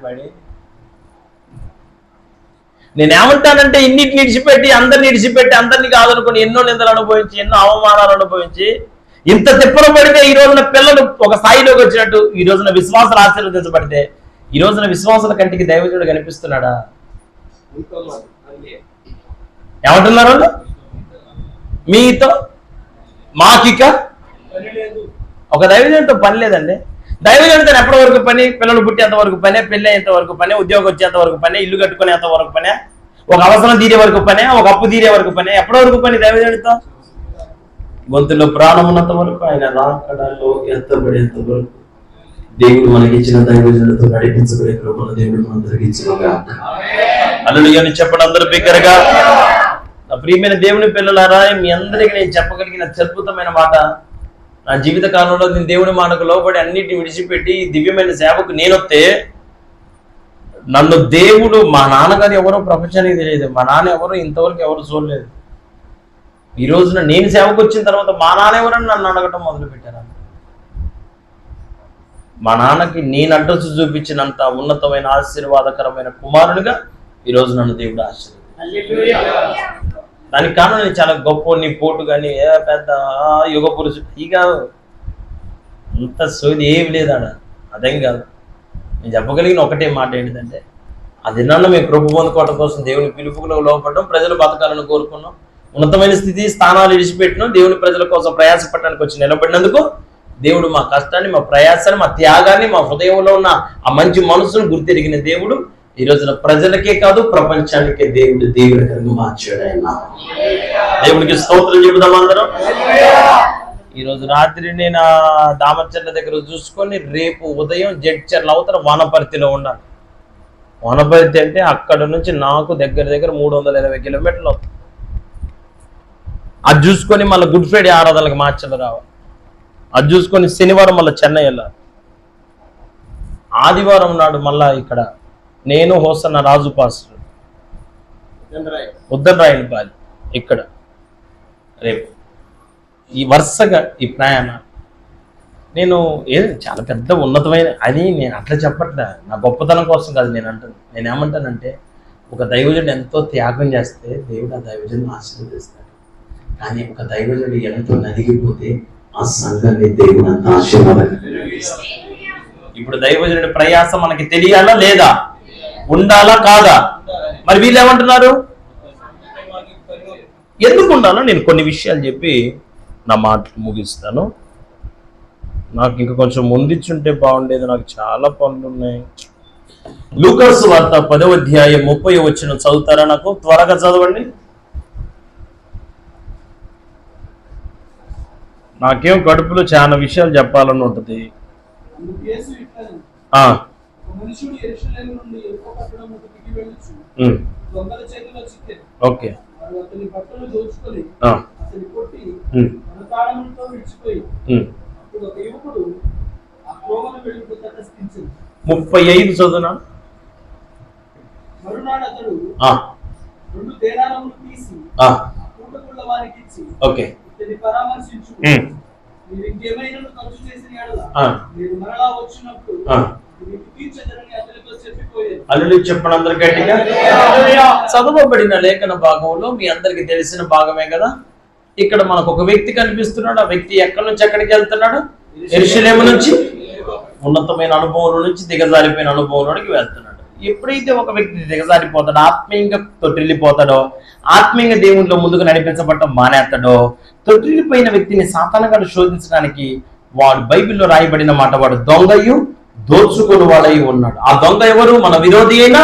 పడి నేనేమంటానంటే ఇన్నిటిని ఇడిచిపెట్టి అందరిని కాదనుకుని ఎన్నో నిందలు అనుభవించి ఎన్నో అవమానాలు అనుభవించి ఇంత తిప్పలు పడితే ఈ రోజున పిల్లలు ఒక స్థాయిలోకి వచ్చినట్టు, ఈ రోజున విశ్వాసాలు ఆశీర్వదించబడితే ఈ రోజున విశ్వాసాల కంటికి దైవజనుడు కనిపిస్తున్నాడా? ఏమంటున్నారు వాళ్ళు? మీతో మాకిక ఒక దైవజనుడితో పని లేదండి. దైవజనుడితో ఎప్పటి వరకు పని? పిల్లలు పుట్టేంత వరకు పనే, పెళ్ళి అయ్యేంత వరకు పనే, ఉద్యోగం వచ్చేంత వరకు పనే, ఇల్లు కట్టుకునేంత వరకు పనే, ఒక అవసరం తీరే వరకు పనే, ఒక అప్పు తీరే వరకు పనే. ఎప్పటి వరకు పని దైవజనుడితో? గొంతులో ప్రాణం ఉన్నంత వరకు, ఆయన రాకడలో ఎత్తబడేంత వరకు దేవుడు మనకిచ్చిన దైవజనుడితో నడిపించబడే కృపను దేవుడు మనందరికి ఇచ్చినగా. హల్లెలూయా చెప్పండి అందరూ బిగ్గరగా. నా ప్రియమైన దేవుని పిల్లలారా, మీ అందరికీ నేను చెప్పగలిగిన అద్భుతమైన మాట, నా జీవిత కాలంలో నేను దేవుని మాటకు లోబడి అన్నిటిని విడిచిపెట్టి దివ్యమైన సేవకు నేనొస్తే నన్ను దేవుడు, మా నాన్నగారు ఎవరో ప్రపంచానికి తెలియదు, మా నాన్న ఎవరో ఇంతవరకు ఎవరు చూడలేదు. ఈ రోజున నేను సేవకు వచ్చిన తర్వాత మా నాన్న ఎవరని నన్ను అడగటం మొదలుపెట్టారు. మా నాన్నకి నేను అడ్రస్ చూపించినంత ఉన్నతమైన ఆశీర్వాదకరమైన కుమారునిగా ఈరోజు నన్ను దేవుడు ఆశీర్వదించాడు. దానికి కారణం నేను చాలా గొప్ప, నీ పోటు కానీ పెద్ద యుగ పురుషుడు ఇక అంత సోది ఏమి లేదాడ, అదేం కాదు. నేను చెప్పగలిగిన ఒకటే మాట ఏంటంటే, అది నన్ను మేము కృప పొందుకోవడం కోసం దేవుని పిలుపులో లోపడడం, ప్రజలు బతకాలను కోరుకున్నాం, ఉన్నతమైన స్థితి స్థానాలు విడిచిపెట్టినాం, దేవుని ప్రజల కోసం ప్రయాసపడడానికి వచ్చి నిలబడినందుకు దేవుడు మా కష్టాన్ని, మా ప్రయాసాన్ని, మా త్యాగాన్ని, మా హృదయంలో ఉన్న ఆ మంచి మనసును గుర్తెరిగిన దేవుడు ఈ రోజున ప్రజలకే కాదు ప్రపంచానికే దేవుడు దేవుడికరంగా మార్చాడు. ఆయన దేవుడికి స్తోత్రం చెబుదాం అందరం. ఈరోజు రాత్రి నేను దామచర్ల దగ్గర చూసుకొని రేపు ఉదయం జడ్చర్ల అవతల వనపర్తిలో ఉన్నాను. వనపర్తి అంటే అక్కడ నుంచి నాకు దగ్గర 320 కిలోమీటర్లు అవుతుంది. అది చూసుకొని మళ్ళీ గుడ్ ఫ్రైడే ఆరాధనలకు మార్చలు రావాలి, అది చూసుకొని శనివారం మళ్ళీ చెన్నై వెళ్ళాలి, ఆదివారం నాడు మళ్ళా ఇక్కడ నేను హోసన్న రాజు పాస్టర్ ఉద్దరాయలపాలి ఇక్కడ రేపు. ఈ వరుసగా ఈ ప్రయాణం నేను చాలా పెద్ద ఉన్నతమైన అది నేను అట్లా చెప్పట్లే, నా గొప్పతనం కోసం కాదు నేను అంటాను. నేనేమంటానంటే, ఒక దైవజనుడు ఎంతో త్యాగం చేస్తే దేవుడు ఆ దైవజనుడు ఆశీర్వదిస్తాడు. కానీ ఒక దైవజనుడు ఎంతో నలిగిపోతే ఆ సంఘాన్ని దేవుడు అంత ఆశీర్వాదంగా. ఇప్పుడు దైవజనుడి ప్రయాసం మనకి తెలియాలా లేదా, ఉండాలా కాదా? మరి వీళ్ళు ఏమంటున్నారు, ఎందుకు ఉండాలో నేను కొన్ని విషయాలు చెప్పి నా మాటలు ముగిస్తాను. నాకు ఇంకా కొంచెం ముందిచ్చుంటే బాగుండేది, నాకు చాలా పనులు ఉన్నాయి. లూకాసు వార్త 10వ అధ్యాయం 30వ వచనం చదువుతారా? నాకు త్వరగా చదవండి. నాకేం కడుపులో చాలా విషయాలు చెప్పాలని ఉంటుంది. ఓకే, ముప్పై 35 చదువునా? ఓకే, అల్లుడు చెప్పండి అందరు గట్టిగా. చదవబడిన లేఖన భాగంలో మీ అందరికి తెలిసిన భాగమే కదా. ఇక్కడ మనకు ఒక వ్యక్తి కనిపిస్తున్నాడు. ఆ వ్యక్తి ఎక్కడి నుంచి ఎక్కడికి వెళ్తున్నాడు? యెరూషలేము నుంచి ఉన్నతమైన అనుభవం నుంచి దిగజారిపోయిన అనుభవంలోకి వెళ్తున్నాడు. ఎప్పుడైతే ఒక వ్యక్తి దిగజారిపోతాడో, ఆత్మీయంగా తొట్టిల్లిపోతాడో, ఆత్మీయంగా దేవునిలో ముందుకు నడిపించబడటం మానేస్తాడో, తొట్టిల్లిపోయిన వ్యక్తిని సాతానుగాడు శోధించడానికి వాడు బైబిల్లో రాయబడిన మాట, వాడు దొంగయు దోచుకుని వాడై ఉన్నాడు. ఆ దొంగ ఎవరు? మన విరోధి అయిన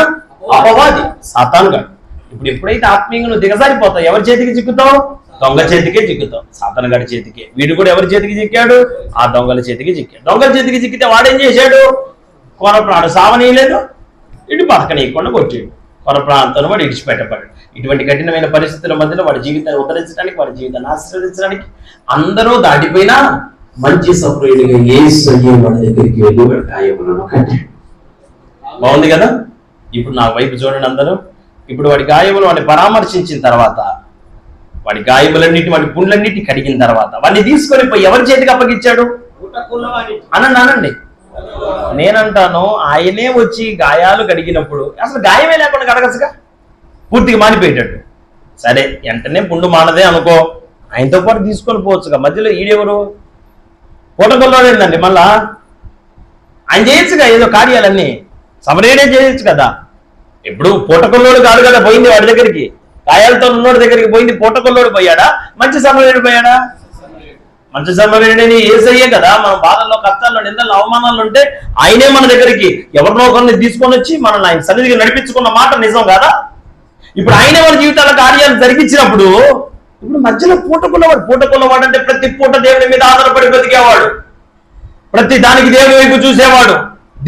అపవాది సాతానుగాడు. ఇప్పుడు ఎప్పుడైతే ఆత్మీయంగా నువ్వు దిగజారిపోతావు, ఎవరి చేతికి చిక్కుతావు? దొంగ చేతికే చిక్కుతావు, సాతానుగాడి చేతికి. వీడు కూడా ఎవరి చేతికి చిక్కాడు? ఆ దొంగల చేతికి చిక్కాడు. దొంగల చేతికి చిక్కితే వాడేం చేశాడు? కోరప్రాడు సావనీయలేదు, ఇటు బతకనీయకుండా కొట్టాడు. కొర ప్రాంతంలో వాడు విడిచిపెట్టబడ్డాడు. ఇటువంటి కఠినమైన పరిస్థితుల మధ్యలో వాడి జీవితాన్ని ఉద్ధరించడానికి, వాడి జీవితాన్ని ఆశీర్వదించడానికి అందరూ దాటిపోయినా మంచి సప్రయుడిగా యేసు అయ్యే వాడి దగ్గరికి వెళ్ళి వాడి గాయములను కట్టాడు. బాగుంది కదా. ఇప్పుడు నా వైపు చూడండి అందరూ. ఇప్పుడు వాడి గాయములు వాడిని పరామర్శించిన తర్వాత, వాడి గాయములన్నిటి, వాడి పుండ్లన్నిటి కడిగిన తర్వాత వాడిని తీసుకొని పోయి ఎవరి చేతికి అప్పగించాడు అనండి. నేనంటాను, ఆయనే వచ్చి గాయాలు కడిగినప్పుడు అసలు గాయమే లేకుండా కడగచ్చుగా, పూర్తిగా మానిపోయేటట్టు. సరే, వెంటనే పుండు మానదే అనుకో, ఆయనతో పాటు తీసుకొని పోవచ్చుగా. మధ్యలో ఈడెవరు? పూటకొల్లోడేందండి మళ్ళా? ఆయన చేయొచ్చుగా ఏదో కార్యాలన్నీ, సమరేడే చేయొచ్చు కదా. ఎప్పుడు పూటకొల్లోడు కాదు కదా పోయింది వాడి దగ్గరికి, గాయాలతో ఉన్నోడి దగ్గరికి పోయింది. పూటకొల్లోడు పోయాడా, మంచి సమరేడు పోయాడా? మంచి సమరేడని యేసయ్యే కదా. మన బాధల్లో, కష్టాల్లో, నిందల్లో, అవమానాల్లో ఉంటే ఆయనే మన దగ్గరికి ఎవరినో ఒకరిని తీసుకొని వచ్చి మనల్ని ఆయన సన్నిధికి నడిపించుకున్న మాట నిజం కదా. ఇప్పుడు ఆయనే మన జీవితాల కార్యాలు జరిగించినప్పుడు ఇప్పుడు మధ్యలో పూటకున్నవాడు అంటే ప్రతి పూట దేవుని మీద ఆధారపడి బతికేవాడు, ప్రతి దానికి దేవుని వైపు చూసేవాడు,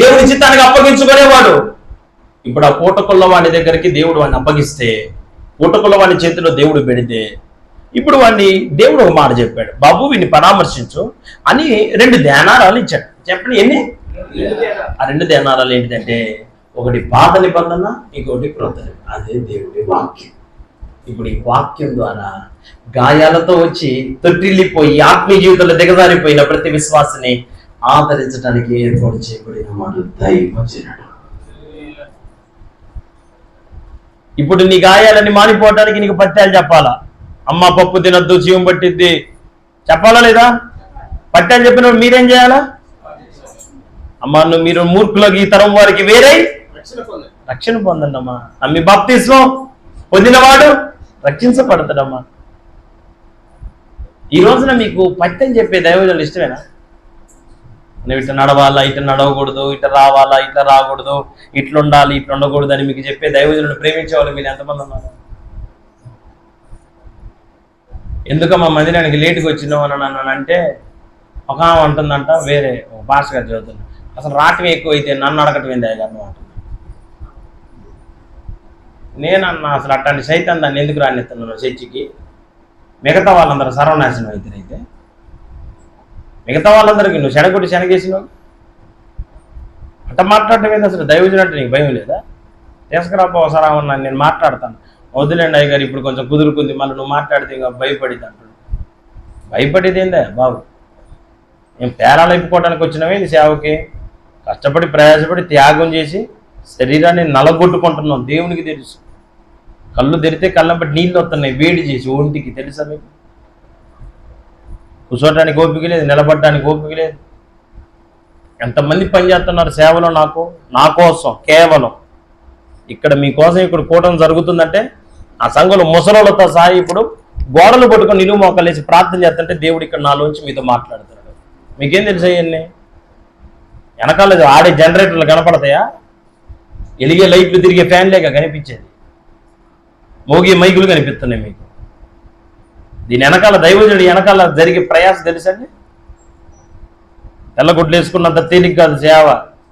దేవుని చిత్తానికి అప్పగించుకునేవాడు. ఇప్పుడు ఆ పూటకున్నవాడి దగ్గరికి దేవుడు వాడిని అప్పగిస్తే, పూటకున్నవాడి చేతిలో దేవుడు పెడితే, ఇప్పుడు వాడిని దేవుడు ఒక మాట చెప్పాడు, బాబు వీడిని పరామర్శించు అని 2 దేనారాలు ఇచ్చాడు. చెప్పండి ఎన్ని? ఆ 2 దేనారాలు ఏంటిదంటే, ఒకటి పాత నిబంధన, ఇంకొకటి క్రొత్త నిబంధన. అదే దేవుడి వాక్యం. ఇప్పుడు ఈ వాక్యం ద్వారా గాయాలతో వచ్చి తొట్టిల్లిపోయి ఆత్మీయ జీవితంలో దిగజారిపోయిన ప్రతి విశ్వాసని ఆదరించడానికి ఏర్పాటు చేయబడిన వాడు దైవజనుడు. ఇప్పుడు నీ గాయాలని మానిపోవడానికి నీకు పత్యాలు చెప్పాలా? అమ్మ పప్పు తినద్దు జీవం పట్టిద్ది చెప్పాలా లేదా? పత్యాలు చెప్పినప్పుడు మీరేం చేయాలా? అమ్మ మీరు మూర్ఖులకి, ఈ తరం వారికి వేరే రక్షణ పొందండి అమ్మా. నమ్మి బాప్తిస్మం పొందినవాడు రక్షించబడతాడమ్మా. ఈ రోజున మీకు పత్యం చెప్పే దైవజనులు ఇష్టమేనా? నువ్వు ఇట్లా నడవాలా, ఇట్లా నడవకూడదు, ఇట్లా రావాలా, ఇట్లా రాకూడదు, ఇట్లా ఉండాలి, ఇట్లా ఉండకూడదు అని మీకు చెప్పే దైవజనులను ప్రేమించే వాళ్ళు మీరు ఎంతమంది ఉన్నారు? ఎందుకమ్మా మందిరానికి లేటుగా వచ్చినావు అని అంటే ఒక ఆమె అంటుందంట, వేరే భాష గారు చదువుతున్నా, అసలు రావటం ఎక్కువైతే నన్ను అడగటం ఏంది గారు అంటున్నా. నేనన్నా అసలు అట్లాంటి సైతం దాన్ని ఎందుకు రానిస్తున్నాను చర్చికి? మిగతా వాళ్ళందరూ సర్వనాశనం అయితే మిగతా వాళ్ళందరికీ నువ్వు శనగొట్టి శనగేసినావు అట్ట మాట్లాడటం ఏంది? అసలు దైవజనుడు అంటే నీకు భయం లేదా? తీసుకురాపో ఒకసారి అన్నా, నేను మాట్లాడతాను. వదిలేండి అయ్య గారు, ఇప్పుడు కొంచెం కుదురుకుంది, మళ్ళీ నువ్వు మాట్లాడితే ఇంకా భయపడిద్ది అంటాడు. భయపడేది ఏందా బాబు? మేము పేరాలు అయిపోవడానికి వచ్చినవే సేవకి, కష్టపడి ప్రయాసపడి త్యాగం చేసి శరీరాన్ని నలగొట్టుకుంటున్నాం. దేవునికి తెలుసు. కళ్ళు తెరితే కళ్ళం బట్టి నీళ్ళు వస్తున్నాయి వేడి చేసి ఒంటికి, తెలుసా మీకు? కూర్చోటానికి ఓపిక లేదు, నిలబడటానికి ఓపిక లేదు. ఎంతమంది పనిచేస్తున్నారు సేవలో నా కోసం కేవలం. ఇక్కడ మీకోసం ఇక్కడ కూటమి జరుగుతుందంటే ఆ సంఘంలో ముసలోళ్ళతో సహా ఇప్పుడు గోడలు పట్టుకొని నిలువు మోకాలేసి ప్రార్థన చేస్తుంటే దేవుడు ఇక్కడ నాలోంచి మీతో మాట్లాడుతున్నాడు. మీకేం తెలుసు అవన్నీ? వెనకాల ఆడే జనరేటర్లు కనపడతాయా? ఎలిగే లైట్లు తిరిగే ఫ్యాన్లేక కనిపించేది, మోగే మైకులు కనిపిస్తున్నాయి మీకు. దీని వెనకాల దైవజనుడి వెనకాల జరిగే ప్రయాస తెలుసండి? తెల్లగుడ్లు వేసుకున్నంత తేలిక కాదు సేవ.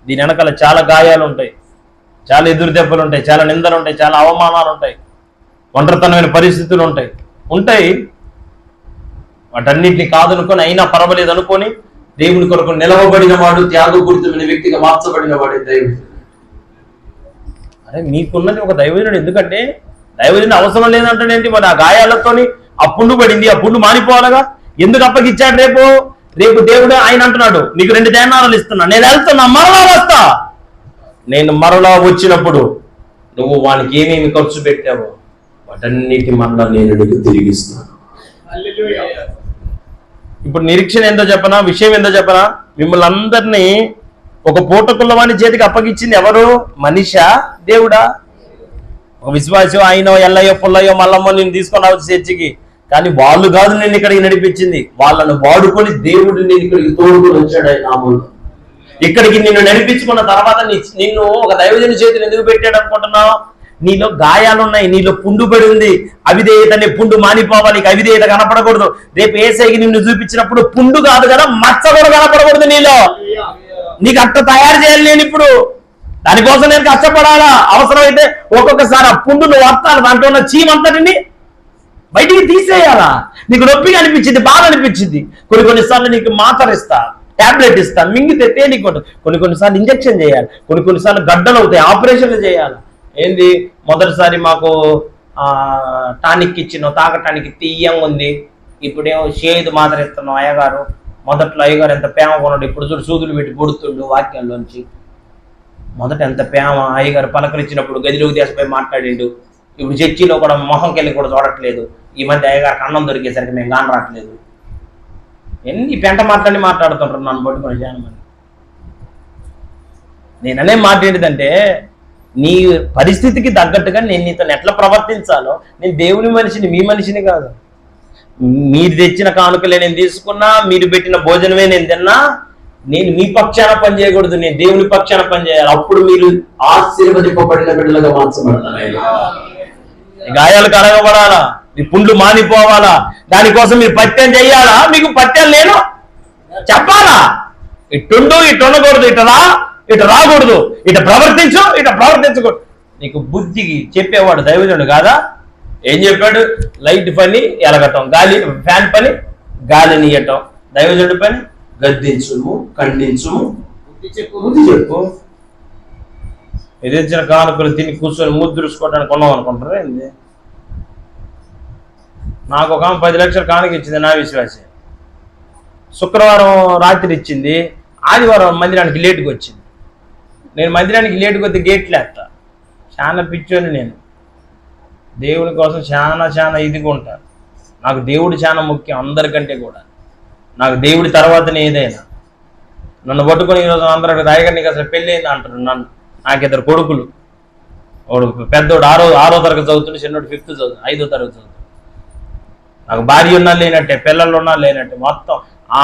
దీని వెనకాల చాలా గాయాలు ఉంటాయి, చాలా ఎదురు దెబ్బలు ఉంటాయి, చాలా నిందలు ఉంటాయి, చాలా అవమానాలు ఉంటాయి, ఒంటరితనమైన పరిస్థితులు ఉంటాయి. వాటన్నింటినీ కాదనుకొని అయినా పర్వాలేదు అనుకొని దేవుని కొరకు నిలవబడిన వాడు, త్యాగపూరితమైన వ్యక్తిగా మార్చబడిన వాడే దైవజనుడు. అరే మీకున్నది ఒక దైవజనుడు. ఎందుకంటే దైవజనుడు అవసరం లేదంటాడేంటి? మరి ఆ గాయాలతోని ఆ పుండు పడింది, ఆ పుండు మానిపోవాలగా. ఎందుకు అప్పగిచ్చాడు? రేపు దేవుడు ఆయన అంటున్నాడు, నీకు 2 దేనారాలు ఇస్తున్నా, నేను వెళ్తున్నా, మరలా వస్తా. నేను మరలా వచ్చినప్పుడు నువ్వు వానికి ఏమేమి ఖర్చు పెట్టావో వాటన్నిటి మరలా నేను నీకు తిరిగిస్తాను. ఇప్పుడు నిరీక్షణ ఏందో చెప్పనా, విషయం ఏందో చెప్పనా? మిమ్మల్ని అందరినీ ఒక పూటకుల్లవాని చేతికి అప్పగించింది ఎవరు? మనిషా దేవుడా? ఒక విశ్వాసం ఆయనో ఎల్లయ్యో పుల్లయ్యో మల్లమ్మో నేను తీసుకొని రావచ్చు చర్చికి, కానీ వాళ్ళు కాదు నేను ఇక్కడికి నడిపించింది. వాళ్ళను వాడుకొని దేవుడు నేను ఇక్కడికి తోడుకొని వచ్చాడు. ఆయన నామములో ఇక్కడికి నిన్ను నడిపించుకున్న తర్వాత నిన్ను ఒక దైవజనుడి చేతిని ఎందుకు పెట్టాడు అనుకుంటున్నావు? నీలో గాయాలున్నాయి, నీలో పుండు పడి ఉంది. అవిధేయతని పుండు మానిపోవాలి, అవిధేయత కనపడకూడదు. రేపు యేసయ్యకి నిన్ను చూపించినప్పుడు పుండు కాదు కదా, మచ్చ కూడా కనపడకూడదు నీలో. నీకు అట్ట తయారు చేయాలి నేను ఇప్పుడు. దానికోసం నేను కష్టపడాలా. అవసరమైతే ఒక్కొక్కసారి ఆ పుండును వస్తాను, దాంట్లో ఉన్న చీమంతటిని బయటికి తీసేయాలా. నీకు నొప్పిగా అనిపించింది, బాధ అనిపించింది, కొన్నిసార్లు నీకు మాత్ర ఇస్తా, టాబ్లెట్ ఇస్తా, మింగితే తేలిక ఉంటుంది. కొన్నిసార్లు ఇంజక్షన్ చేయాలి, కొన్నిసార్లు గడ్డలు అవుతాయి, ఆపరేషన్లు చేయాలి. ఏంది మొదటిసారి మాకు టానిక్ ఇచ్చినావు, తాగటానికి తీయంగా ఉంది, ఇప్పుడేమో షేదు మాత్రం ఇస్తున్నావు. అయ్యగారు మొదట్లో అయ్యగారు ఎంత ప్రేమ కొన్నాడు, ఇప్పుడు చూడు సూదులు పెట్టి పొడుతుండు వాక్యాల్లోంచి. మొదట ఎంత ప్రేమ, అయ్యగారు పలకరించినప్పుడు గదిలోకి దేశపై మాట్లాడిండు. ఇప్పుడు చర్చిలో కూడా మొహంకి వెళ్ళి కూడా చూడట్లేదు. ఈ మధ్య అయ్యగారికి అన్నం దొరికేసరికి మేము గాని రావట్లేదు. ఎన్ని పెంట మాట్లాడుతుంటారు నన్ను పట్టుకుని చాలా మంది. నేననే మాట ఏంటిదంటే, నీ పరిస్థితికి తగ్గట్టుగా నేను నీతో ఎట్లా ప్రవర్తించాలో. నేను దేవుని మనిషిని, మీ మనిషిని కాదు. మీరు తెచ్చిన కానుకలే నేను తీసుకున్నా, మీరు పెట్టిన భోజనమే నేను తిన్నా, నేను మీ పక్షాన పని చేయకూడదు, నేను దేవుని పక్షాన పని చేయాలి. అప్పుడు మీరు ఆశీర్వదింపబడిన బిడ్డలుగా మార్చబడతారు. గాయాలు కడగబడాలా, మీ పుండ్లు మానిపోవాలా, దానికోసం మీరు పత్యం చెయ్యాలా. మీకు పత్యం నేను చెప్పాలా, ఇట్టుండు, ఇటు ఉండకూడదు, ఇటు రాకూడదు, ఇటు ప్రవర్తించకూడదు. నీకు బుద్ధికి చెప్పేవాడు దైవజనుడు కాదా? ఏం చెప్పాడు? లైట్ పని ఎలగటం, గాలి ఫ్యాన్ పని గాలిని ఇవ్వటం, దైవజనుడి పని గద్దించుము, ఖండించుము, బుద్ధి చెప్పు. ఎదిరించిన కానుకలు తిని కూర్చొని ముద్దురుసుకోవడానికి కొన్నాం అనుకుంటారా ఏంది? నాకు ఒక 10 లక్షలు కానుక ఇచ్చింది నా విశ్వాసే. శుక్రవారం రాత్రి ఇచ్చింది, ఆదివారం మందిరానికి లేటుగా వచ్చింది. నేను మందిరానికి లేటుగా వస్తే గేట్లు వేస్తా. చాలా పిచ్చోని నేను, దేవుని కోసం చాలా ఇదిగా ఉంటాను. నాకు దేవుడు చాలా ముఖ్యం అందరికంటే కూడా. నాకు దేవుడి తర్వాతనే ఏదైనా. నన్ను పట్టుకొని ఈరోజు అందరూ రాయగారు నీకు అసలు పెళ్ళి అయింది అంటారు నన్ను. నాకు 2 కొడుకులు, వాడు పెద్దోడు 6వ తరగతి చదువుతుండే, చిన్నోడు 5th చదువుతుంది, 5వ తరగతి చదువుతుంది. నాకు భార్య ఉన్నా లేనట్టే, పిల్లలు ఉన్నా లేనట్టే. మొత్తం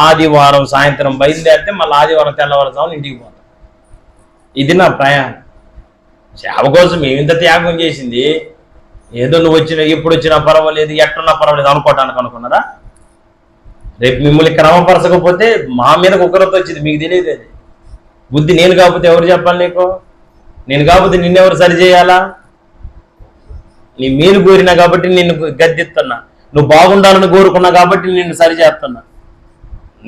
ఆదివారం సాయంత్రం బయలుదేరితే మళ్ళీ ఆదివారం తెల్లవారుజామున ఇంటికి పోతాం. ఇది నా ప్రయాణం. సేవ కోసం ఏమింత త్యాగం చేసింది. ఏదో నువ్వు ఎప్పుడు వచ్చినా పర్వాలేదు, ఎట్టున్నా పర్వాలేదు అనుకోవటానికి అనుకున్నారా? రేపు మిమ్మల్ని క్రమపరచకపోతే మా మీదకి ఒకరితో వచ్చింది, మీకు తెలియదు. అది బుద్ధి నేను కాకపోతే ఎవరు చెప్పాలి నీకు? నేను కాకపోతే నిన్నెవరు సరి చేయాలా? నీ మేలు కోరినా కాబట్టి నిన్ను గద్దెత్తున్నా, నువ్వు బాగుండాలని కోరుకున్నా కాబట్టి నిన్ను సరి చేస్తున్నా.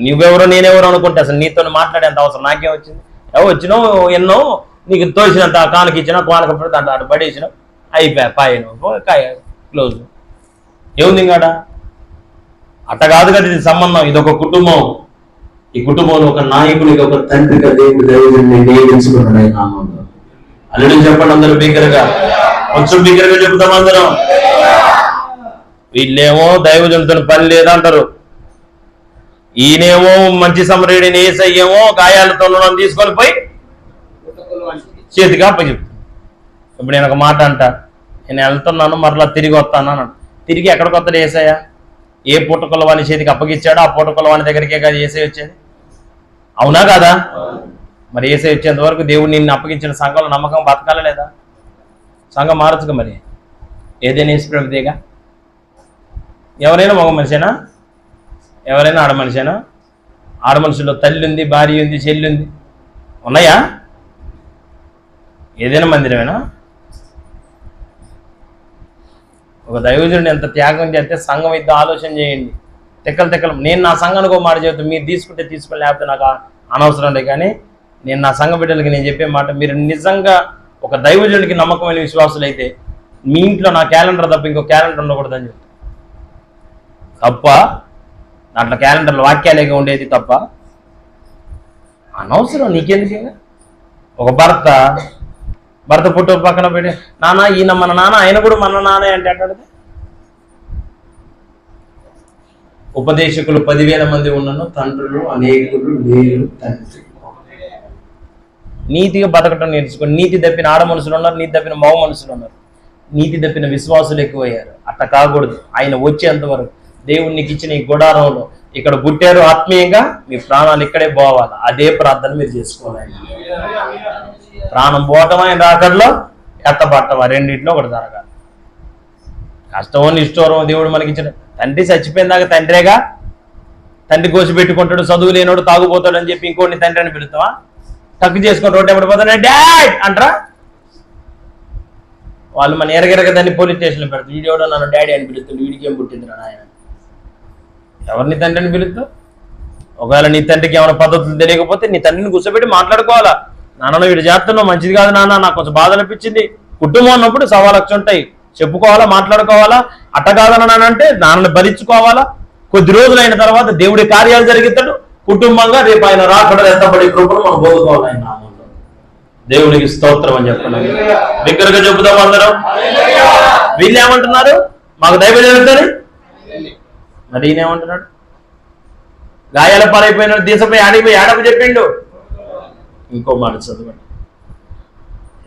నువ్వెవరో నేనెవరో అనుకుంటే అసలు నీతో మాట్లాడేంత అవసరం నాకేం వచ్చింది? వచ్చినావు ఎన్నో, నీకు తోచినంత కానుక ఇచ్చినా, కానుక పెడితే దాంట్లో అటు పడేసినావు, అయిపోయా పాయను కాయ క్లోజ్. ఏముంది ఇంకాడ? అట్ట కాదు కదా ఇది సంబంధం. ఇది ఒక కుటుంబం. ఈ కుటుంబంలో ఒక నాయకుడిగా, ఒక తండ్రిగా దేవుడు దైవజనుడిని నియమించుకున్నాడు ఆయన నామంలో. అల్లుడు చెప్పండి అందరూ బిగ్గరగా, కొంచెం బిగ్గరగా చెబుతాం అందరం. వీళ్ళేమో దైవజనుడితో పని లేదంటారు, ఈయనేమో మంచి సమరేడిని ఏసయ్యేమో గాయాలతో తీసుకొని పోయి చేతిగా అప్పచెప్తాను. ఇప్పుడు నేను ఒక మాట అంట, నేను వెళ్తున్నాను మరలా తిరిగి వస్తాను అన్నాడు. తిరిగి ఎక్కడికి వస్తాడు ఏసయ్య? ఏ పుట్టకొల్ల వాని చేతికి అప్పగించాడో ఆ పుట్టకొల్ల వాని దగ్గరికే కదా ఏసై వచ్చేది, అవునా కాదా? మరి ఏసై వచ్చేంత వరకు దేవుడు నిన్ను అప్పగించిన సంఘంలో నమ్మకం బతకాలా లేదా? సంఘం మారచ్చుగా మరి. ఏదైనా ఇష్టపడితేగా. ఎవరైనా మగ మనిషేనా? ఎవరైనా ఆడ మనిషేనా? ఆడ మనుషుల్లో తల్లి ఉంది, భార్య ఉంది, చెల్లి ఉంది, ఉన్నాయా? ఏదైనా మందిరమేనా? ఒక దైవజనుడు ఎంత త్యాగం చేస్తే సంఘం ఇద్దరు ఆలోచన చేయండి. తెక్కలు నేను నా సంఘానికి ఒక మాట చెబుతాను, మీరు తీసుకుంటే తీసుకొని, లేకపోతే నాకు అనవసరం లే. కానీ నేను నా సంఘ బిడ్డలకి నేను చెప్పే మాట, మీరు నిజంగా ఒక దైవజనుడికి నమ్మకమైన విశ్వాసులు అయితే మీ ఇంట్లో నా క్యాలెండర్ తప్ప ఇంకో క్యాలెండర్ ఉండకూడదని చెప్తాను. తప్ప దాంట్లో క్యాలెండర్లో వాక్యాలేగా ఉండేది తప్ప అనవసరం. నీకెందుకేగా? ఒక భర్త పుట్టు పక్కన పెట్టి నాన్న ఈయన మన నాన్న, ఆయన కూడా మన నాన్న అంటే అంటాడు. ఉపదేశకులు 10,000 మంది ఉన్నను, తండ్రులు అనేకులు లేరు తండ్రి. నీతిగా బతకటం నేర్చుకోండి. నీతి తప్పిన ఆడ మనుషులు ఉన్నారు, నీతి తప్పిన మగ మనుషులు ఉన్నారు, నీతి తప్పిన విశ్వాసులు ఎక్కువయ్యారు. అట్లా కాకూడదు. ఆయన వచ్చేంత వరకు దేవుడు నీకు ఇచ్చిన ఈ గుడారంలో ఇక్కడ పుట్టారు, ఆత్మీయంగా మీ ప్రాణాలు ఇక్కడే పోవాలి. అదే ప్రార్థన మీరు చేసుకోవాలి. ప్రాణం పోవటం ఆయన రాకడలో, ఎత్తబట్టం రెండింటిలో ఒకటి జరగాలి. కష్టమో నిష్ఠూరం దేవుడు మనకిచ్చిన. తండ్రి చచ్చిపోయిన దాకా తండ్రేగా. తండ్రి కోసి పెట్టుకుంటాడు, చదువు లేనోడు తాగుపోతాడు అని చెప్పి ఇంకోటిని తండ్రి అని పిలుస్తావా? టక్ చేసుకొని రోడ్డు ఎప్పుడు పోతానే డాడ్ అంటారా? వాళ్ళు మన ఎరగెరగ దాన్ని పోలీస్ స్టేషన్లో పెడతారు. వీడియోలో నన్ను డాడీ అని పిలుస్తుంది, వీడికి ఏం పుట్టిందిరా ఆయన? ఎవరిని తండ్రి అని పిలుస్తావు? ఒకవేళ నీ తండ్రికి ఏమైనా పద్ధతులు తెలియకపోతే నీ తండ్రిని కూర్చోబెట్టి మాట్లాడుకోవాలా. నాన్న వీడు చేస్తున్నావు మంచిది కాదు నాన్న, నాకు కొంచెం బాధ అనిపించింది. కుటుంబం అన్నప్పుడు 1,00,000 ఉంటాయి, చెప్పుకోవాలా, మాట్లాడుకోవాలా. అట్ట కాదన్నాను అంటే నాన్నని భరించుకోవాలా. కొద్ది రోజులు అయిన తర్వాత దేవుడి కార్యాలు జరిగిస్తాడు. కుటుంబంగా రేపు ఆయన రాకడ ఎత్తబడి కృపను మనం పొందుకోవాలి ఆయన నామంలో. దేవునికి స్తోత్రం అని చెప్పండి. దగ్గరగా చెబుతాం అందరం. వీళ్ళు ఏమంటున్నారు? మాకు దైవం జరుగుతుంది. మరి ఈయన ఏమంటున్నాడు? గాయాల పాలైపోయిన దేశంపై ఆడిపోయి ఆడకు చెప్పిండు. ఇంకో మాట చదవండి.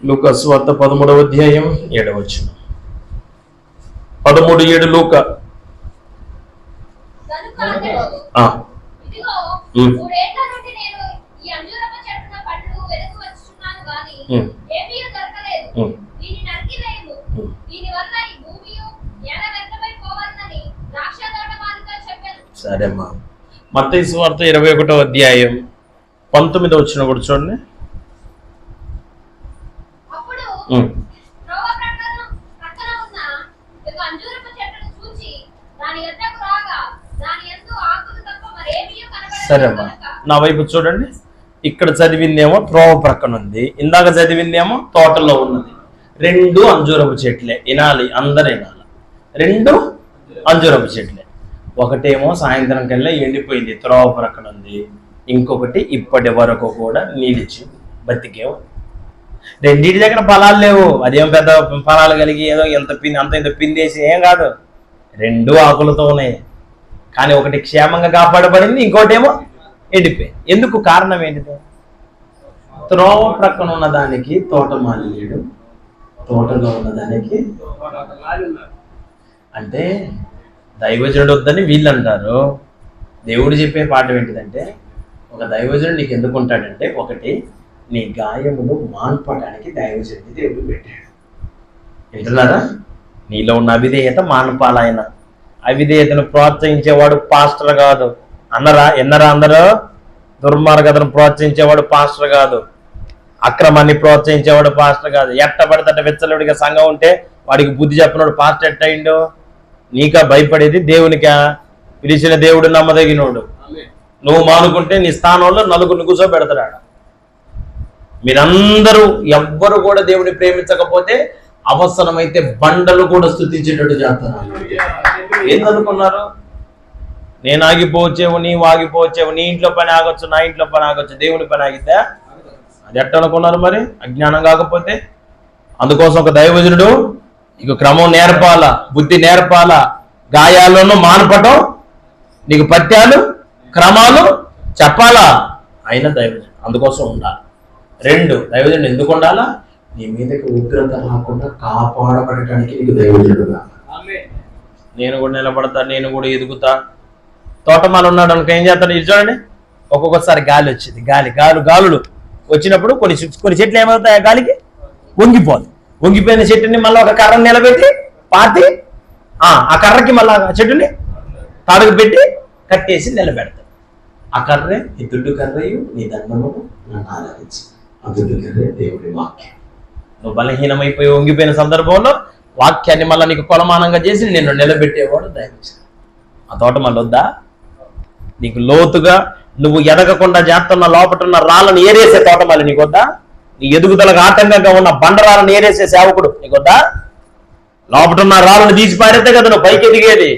లూకా సువార్త 13వ అధ్యాయం 7వ వచనం. 13:7 లూకా. సరేమ్మా. మత్తయి సువార్త 21వ అధ్యాయం 19వ వచనం కూడా చూడండి. సరే అమ్మా, నా వైపు చూడండి. ఇక్కడ చదివిందేమో త్రోవ ప్రక్కన ఉంది, ఇందాక చదివిందేమో తోటలో ఉన్నది. 2 అంజూరపు చెట్లే. వినాలి, అందరు వినాలి. 2 అంజూరపు చెట్లే. ఒకటేమో సాయంత్రం కల్లా ఎండిపోయింది, త్రోవ ప్రక్కన ఉంది. ఇంకొకటి ఇప్పటి వరకు కూడా నీలిచి బతికే. రెండింటి దగ్గర ఫలాలు లేవు. అదేం పెద్ద ఫలాలు కలిగి ఏదో ఇంత పిందేసి ఏం కాదు. 2 ఆకులతో ఉన్నాయి. కానీ ఒకటి క్షేమంగా కాపాడబడింది, ఇంకోటేమో ఎండిపోయింది. ఎందుకు? కారణం ఏంటిది? త్రోవ ప్రక్కన ఉన్న దానికి తోటమాలి లేడు, తోటలో ఉన్నదానికి అంటే దైవజనుడు వద్దని వీళ్ళు అంటారు. దేవుడు చెప్పే పాఠం ఏంటిదంటే, ఒక దైవజనుడు నీకు ఎందుకు ఉంటాడంటే, ఒకటి నీ గాయములు మాన్పడానికి దైవజనుడి దేవుడు పెట్టాడు. వింటున్నారా? నీలో ఉన్న అవిధేయత మానపాలైన. అవిధేయతను ప్రోత్సహించేవాడు పాస్టర్ కాదు. ఎన్నరా అందరూ? దుర్మార్గతను ప్రోత్సహించేవాడు పాస్టర్ కాదు. అక్రమాన్ని ప్రోత్సహించేవాడు పాస్టర్ కాదు. ఎట్టబడితే విచ్చలుడిగా సంఘం ఉంటే వాడికి బుద్ధి చెప్పినోడు పాస్టర్ ఎట్టయిండు? నీకా భయపడేది దేవునికా? పిలిచిన దేవుడు నమ్మదగినోడు. నువ్వు మానుకుంటే నీ స్థానంలో నలుగురిని కూర్చోబెడతాడు. మీరందరూ ఎవ్వరు కూడా దేవుని ప్రేమించకపోతే అవసరమైతే బండలు కూడా స్తుతించేటట్టు చేస్తున్నారు. ఏందనుకున్నారు? నేను ఆగిపోవచ్చేవు, నీవు ఆగిపోవచ్చేవు, నీ ఇంట్లో పని ఆగొచ్చు, నా ఇంట్లో పని ఆగొచ్చు, దేవుని పని ఆగిద్దా? అది ఎట్ట అనుకున్నారు మరి? అజ్ఞానం కాకపోతే. అందుకోసం ఒక దైవజనుడు నీకు క్రమం నేర్పాలా, బుద్ధి నేర్పాలా, గాయాలను మానపటం, నీకు పత్యాలు క్రమాలు చెప్పాలా. అయినా దైవజనుడు అందుకోసం ఉండాలి. 2 దైవజనుడు ఎందుకు ఉండాలా? నీ మీదకి ఉగ్రత రాకుండా కాపాడబడటానికి నీకు దైవజనుడు కావాలి. నేను కూడా నిలబడతా, నేను కూడా ఎదుగుతా. తోటమాల ఉన్నాడు అనుకో, ఏం చేస్తాడు? ఇది చూడండి, ఒక్కొక్కసారి గాలి వచ్చింది, గాలులు వచ్చినప్పుడు కొన్ని చెట్లు ఏమవుతాయి? గాలికి వంగిపోదు. వంగిపోయిన చెట్టుని మళ్ళీ ఒక కర్రను నిలబెట్టి పాతి ఆ కర్రకి మళ్ళీ చెట్టుని తాడుకు పెట్టి కట్టేసి నిలబెడతాడు. ఆ కర్రే నీ దుడ్డు కర్రయు నీ దండము నన్ను ఆరాధించి. ఆ దుడ్డు కర్రే దేవుడి వాక్యం. నువ్వు బలహీనమైపోయి వంగిపోయిన సందర్భంలో వాక్యాన్ని మళ్ళీ నీకు కొలమానంగా చేసి నిన్ను నిలబెట్టేవాడు దైవజనుడు. ఆ తోట మళ్ళీ వద్దా? నీకు లోతుగా నువ్వు ఎదగకుండా చేస్తున్న లోపటున్న రాళ్ళను ఏరేసే తోట మళ్ళీ నీకు వద్దా? నీ ఎదుగుదలకు ఆటంకంగా ఉన్న బండరాలను ఏరేసే సేవకుడు నీకు వద్దా? లోపటున్న రాళ్ళను తీసి పారేస్తే కదా నువ్వు పైకి ఎదిగేది.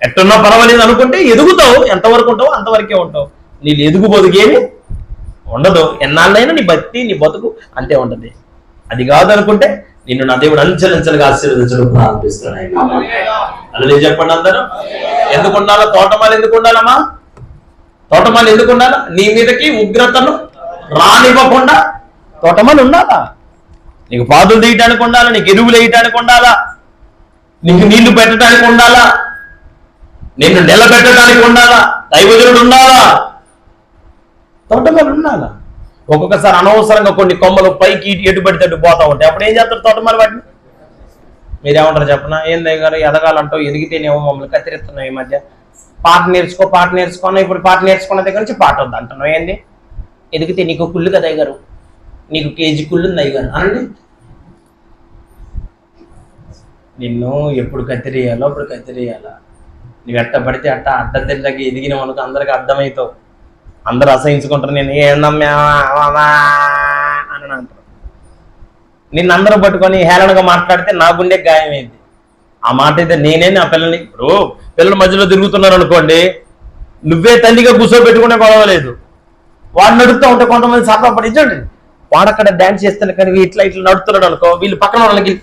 ఎట్టున్నా పర్వాలేదు అనుకుంటే ఎదుగుతావు. ఎంతవరకు ఉంటావు అంతవరకే ఉంటావు. నీళ్ళు ఎదుగు బతుకేమి ఉండదు. ఎన్నాళ్ళైనా నీ భక్తి నీ బతుకు అంతే ఉంటుంది. అది కాదనుకుంటే నిన్ను నా దేవుడు అంచెలంచెలుగా ఆశీర్వదించడం ప్రారంభిస్తున్నాయి. అలా చెప్పండి అందరూ. ఎందుకు ఉండాలా? తోటమాలు ఎందుకు ఉండాలమ్మా? తోటమాలు ఎందుకు ఉండాలా? నీ మీదకి ఉగ్రతను రానివ్వకుండా తోటమాలు ఉండాలా. నీకు పాదులు తీయటానికి ఉండాలా, నీకు ఎరువులు వేయటానికి ఉండాలా, నీకు నీళ్లు పెట్టడానికి ఉండాలా, నిన్ను నిలబెట్టడానికి ఉండాలా, దైవజనుడు ఉండాలా, తోటమాలు ఉండాలా. ఒక్కొక్కసారి అనవసరంగా కొన్ని కొమ్మలు పైకి ఎటు పడితే అటు పోతా ఉంటాయి. అప్పుడు ఏం చేస్తారు తోటమాలు వాటిని? మీరేమంటారు చెప్పనా? ఏం దగ్గర ఎదగాలంటావు, ఎదిగితేనేమో మమ్మల్ని కత్తిరిస్తున్నావు. ఈ మధ్య పాట నేర్చుకో ఇప్పుడు పాట నేర్చుకున్న దగ్గర నుంచి పాట వద్దు అంటున్నావు. ఏంది ఎదిగితే నీకు కుళ్ళు కదా అయ్యగారు, నీకు కేజీ కుళ్ళు ఉంది అయ్యగారు అనండి. నిన్ను ఎప్పుడు కత్తిరేయాలో అప్పుడు కత్తిరేయాలా. నువ్వు ఎట్ట పడితే అట్ట అడ్డదిడ్డకి ఎదిగిన మనకు అందరికి అర్థమవుతావు. అందరూ అసహించుకుంటారు, నేను ఏందమ్మా అని అంటారు. నిన్ను అందరూ పట్టుకొని హేళనగా మాట్లాడితే నా గుండె గాయమైంది. ఆ మాట అయితే నేనే నా పిల్లల్ని, ఇప్పుడు పిల్లల మధ్యలో తిరుగుతున్నారు అనుకోండి, నువ్వే తల్లిగా కూర్చోబెట్టుకునే గొడవలేదు. వాడు నడుస్తూ ఉంటే కొంతమంది సరదా పడించండి, వాడు అక్కడ డ్యాన్స్ చేస్తాను కానీ ఇట్లా ఇట్లా నడుస్తున్నాడు అనుకో, వీళ్ళు పక్కన వాళ్ళకి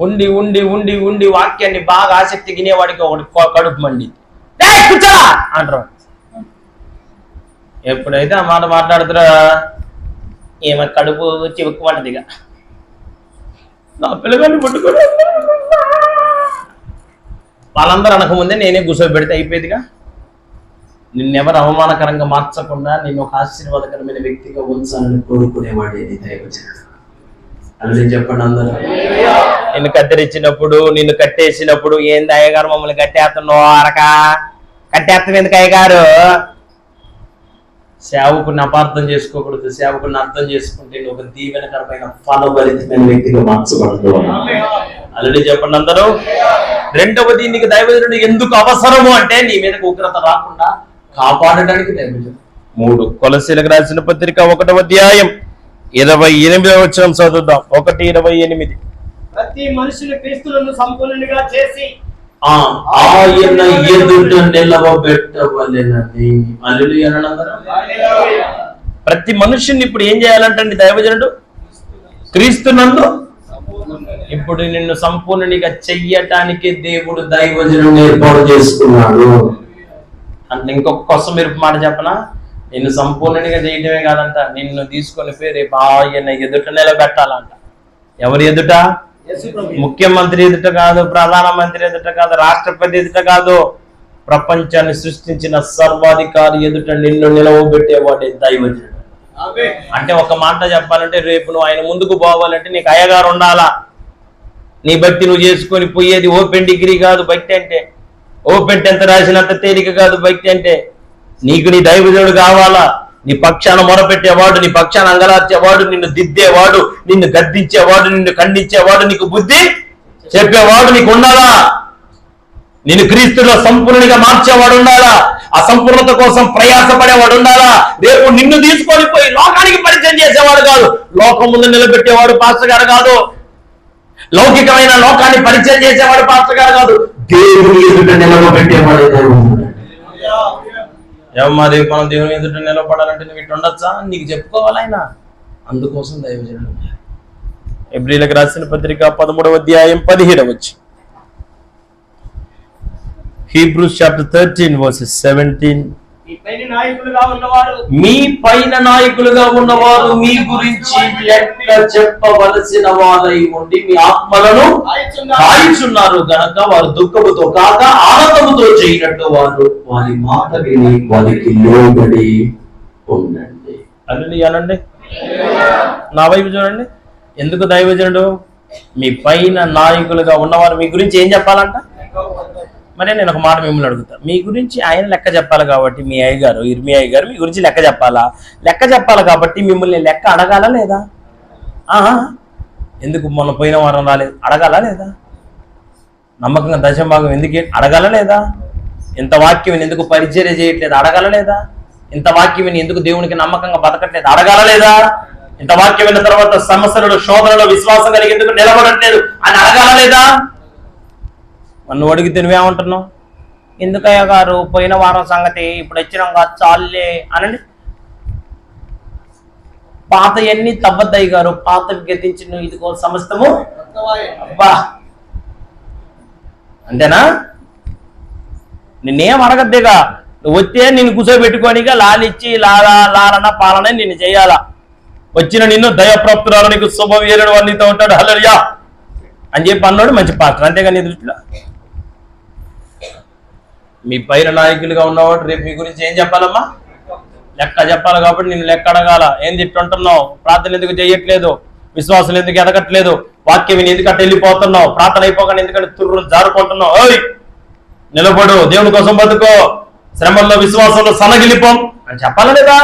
ఉండి ఉండి ఉండి ఉండి వాక్యాన్ని బాగా ఆసక్తి గినేవాడికి ఒకటి కడుపు మండి కూర్చోరా అంటారు. ఎప్పుడైతే ఆ మాట మాట్లాడుతురా ఏమో కడుపు చివుక్కుమంటదిగా. నా పిల్లగాన్ని పట్టుకొని వాళ్ళందరూ అనకముందే నేనే కూర్చోబెడితే అయిపోయేదిగా. నిన్నెవరు అవమానకరంగా మార్చకుండా నిన్ను ఒక ఆశీర్వాదకరమైన వ్యక్తిగా ఉంచాలని కోరుకునేవాడే దైవజనుడు. అలా చెప్పండి అందరూ. నిన్ను కత్తిరించినప్పుడు, నిన్ను కట్టేసినప్పుడు, ఏంది అయ్యగారు మమ్మల్ని కట్టేస్తున్నావు అరక, కట్టేస్తాం ఎందుకు అయ్యగారు? సేవకుని అపార్థం చేసుకోకూడదు, సేవకుని అర్థం చేసుకుంటే నువ్వు ఒక దీవెనకరమైన ఫలభరితమైన వ్యక్తిగా మార్చబడతావు. అల్లుడి చెప్పండి అందరూ. రెండవది, నీకు దైవజనుడు ఎందుకు అవసరము అంటే నీ మీదకి ఉగ్రత రాకుండా కాపాడడానికి దైవజనుడు. 3 కొలసీలకు రాసిన పత్రిక 1వ అధ్యాయం 28వ వచనం చదువుదాం. 1:28. ప్రతి మనుషుని క్రీస్తులను సంపూర్ణునిగా చేసి ఆయన ఎదుట నిలవబెట్టవలెనని. హల్లెలూయా అనందరూ. ప్రతి మనుషుని ఇప్పుడు ఏం చేయాలంటండి దైవజనుడు? క్రీస్తునందు. ఇప్పుడు నిన్ను సంపూర్ణునిగా చెయ్యటానికి దేవుడు దైవజనుడు ఏర్పాటు చేసుకున్నాడు. అంటే ఇంకొక కోసం మీరు మాట చెప్పనా, నిన్ను సంపూర్ణునిగా చేయటమే కాదంట, నిన్ను తీసుకొని రేపు ఆయన ఎదుట నిలబెట్టాలంట. ఎవరి ఎదుట? ముఖ్యమంత్రి ఎదుట కాదు, ప్రధానమంత్రి ఎదుట కాదు, రాష్ట్రపతి ఎదుట కాదు, ప్రపంచాన్ని సృష్టించిన సర్వాధికారి ఎదుట నిన్ను నిలవబెట్టేవాడే దైవజనుడు. అంటే ఒక మాట చెప్పాలంటే, రేపు నువ్వు ఆయన ముందుకు పోవాలంటే నీకు అయ్యగారు ఉండాలా. నీ భక్తి నువ్వు చేసుకొని పోయేది ఓపెన్ డిగ్రీ కాదు భక్తి అంటే, ఓపెన్ 10th రాసినంత తేలిక కాదు భక్తి అంటే. నీకు నీ దైవజనుడు కావాలా. నీ పక్షాన మొరపెట్టేవాడు, నీ పక్షాన అంగలార్చేవాడు, నిన్ను దిద్దేవాడు, నిన్ను గద్దించేవాడు, నిన్ను ఖండించేవాడు, నీకు బుద్ధి చెప్పేవాడు నీకు ఉండాలా. నిన్ను క్రీస్తులో సంపూర్ణంగా మార్చేవాడు ఉండాలా. ఆ సంపూర్ణత కోసం ప్రయాసపడేవాడు ఉండాలా. రేపు నిన్ను తీసుకొని పోయి లోకానికి పరిచయం చేసేవాడు కాదు, లోకం ముందు నిలబెట్టేవాడు పాస్టర్ గారు కాదు, లౌకికమైన లోకాన్ని పరిచయం చేసేవాడు పాస్టర్ గారు కాదు, దేవుని ఎదుట నిలబెట్టేవాడు. ఏమది మనం దేవుని ఎదుట నిలబడాలంటే నువ్వు ఇటు ఉండొచ్చా? నీకు చెప్పుకోవాలి ఆయన. అందుకోసం దైవజనుడు. ఎబ్రీలకు రాసిన పత్రిక 13వ అధ్యాయం 17వ వచనం. Hebrews chapter 13 verses 17. మీ పైన నాయకులుగా ఉన్నవారు మీ గురించి లెక్క చెప్పవలసిన వారై ఉండి మీ ఆత్మలను కాయిచున్నారు గనక వారు దుఃఖముతో కాక ఆనందముతో చేయనట్టు వారి మాట విని వారికి లోబడి ఉండండి. అనండి. నా వైపు చూడండి. ఎందుకు దైవజనుడు? మీ పైన నాయకులుగా ఉన్నవారు మీ గురించి ఏం చెప్పాలంట? మరి నేను ఒక మాట మిమ్మల్ని అడుగుతా, మీ గురించి ఆయన లెక్క చెప్పాలి కాబట్టి మీ అయ్యగారు ఇర్మియా గారు మీ గురించి లెక్క చెప్పాలా? లెక్క చెప్పాలి కాబట్టి మిమ్మల్ని లెక్క అడగాలా లేదా? ఎందుకు మొన్న పోయిన వారం రాలేదు? అడగాలా లేదా? నమ్మకంగా దశభాగం ఎందుకు అడగాల లేదా? ఇంత వాక్యం ఎందుకు పరిచర్య చేయట్లేదు? అడగాల లేదా? ఇంత వాక్యం ఎందుకు దేవునికి నమ్మకంగా బతకట్లేదు? అడగాల లేదా? ఇంత వాక్యం విన్న తర్వాత సమస్యలలో శోధనలో విశ్వాసం కలిగి ఎందుకు నిలబడట్లేదు అని అడగాల లేదా? నన్ను అడిగితే నువ్వేమంటున్నావు? ఎందుకయ్య గారు పోయిన వారం సంగతి ఇప్పుడు వచ్చినాం కాదు చాలే అనండి. పాత ఎన్ని తవ్వద్దయ్య గారు, పాత గతించిన ఇదిగో సమస్తము అబ్బా అంతేనా? నిన్నేం అడగద్దేగా, నువ్వు వచ్చే నిన్ను కూర్చోబెట్టుకోనిగా లాలిచ్చి లాలన పాలన నిన్ను చేయాలా. వచ్చిన నిన్ను దయప్రాప్తురాలు నీకు శుభవీరుడు అన్నితో ఉంటాడు హల్లెలూయా అని చెప్పి అన్నాడు మంచి పాత్ర. అంతేగా నీ దృష్టిలో మీ పైన నాయకులుగా ఉన్నవాడు రేపు మీ గురించి ఏం చెప్పాలమ్మా? లెక్క చెప్పాలి. కాబట్టి నేను లెక్క అడగాల. ఏం తిట్టుంటున్నావు? ప్రార్థన ఎందుకు చేయట్లేదు? విశ్వాసం ఎందుకు ఎదగట్లేదు? వాక్యం ఎందుకు అట్ట వెళ్ళిపోతున్నావు? ప్రార్థన అయిపోగానే ఎందుకంటే తుర్రు జారుకుంటున్నావు? ఓయ్ నిలబడు, దేవుని కోసం బతుకో, శ్రమల్లో విశ్వాసంలో సనగిలిపోం అని చెప్పాలా లేదా?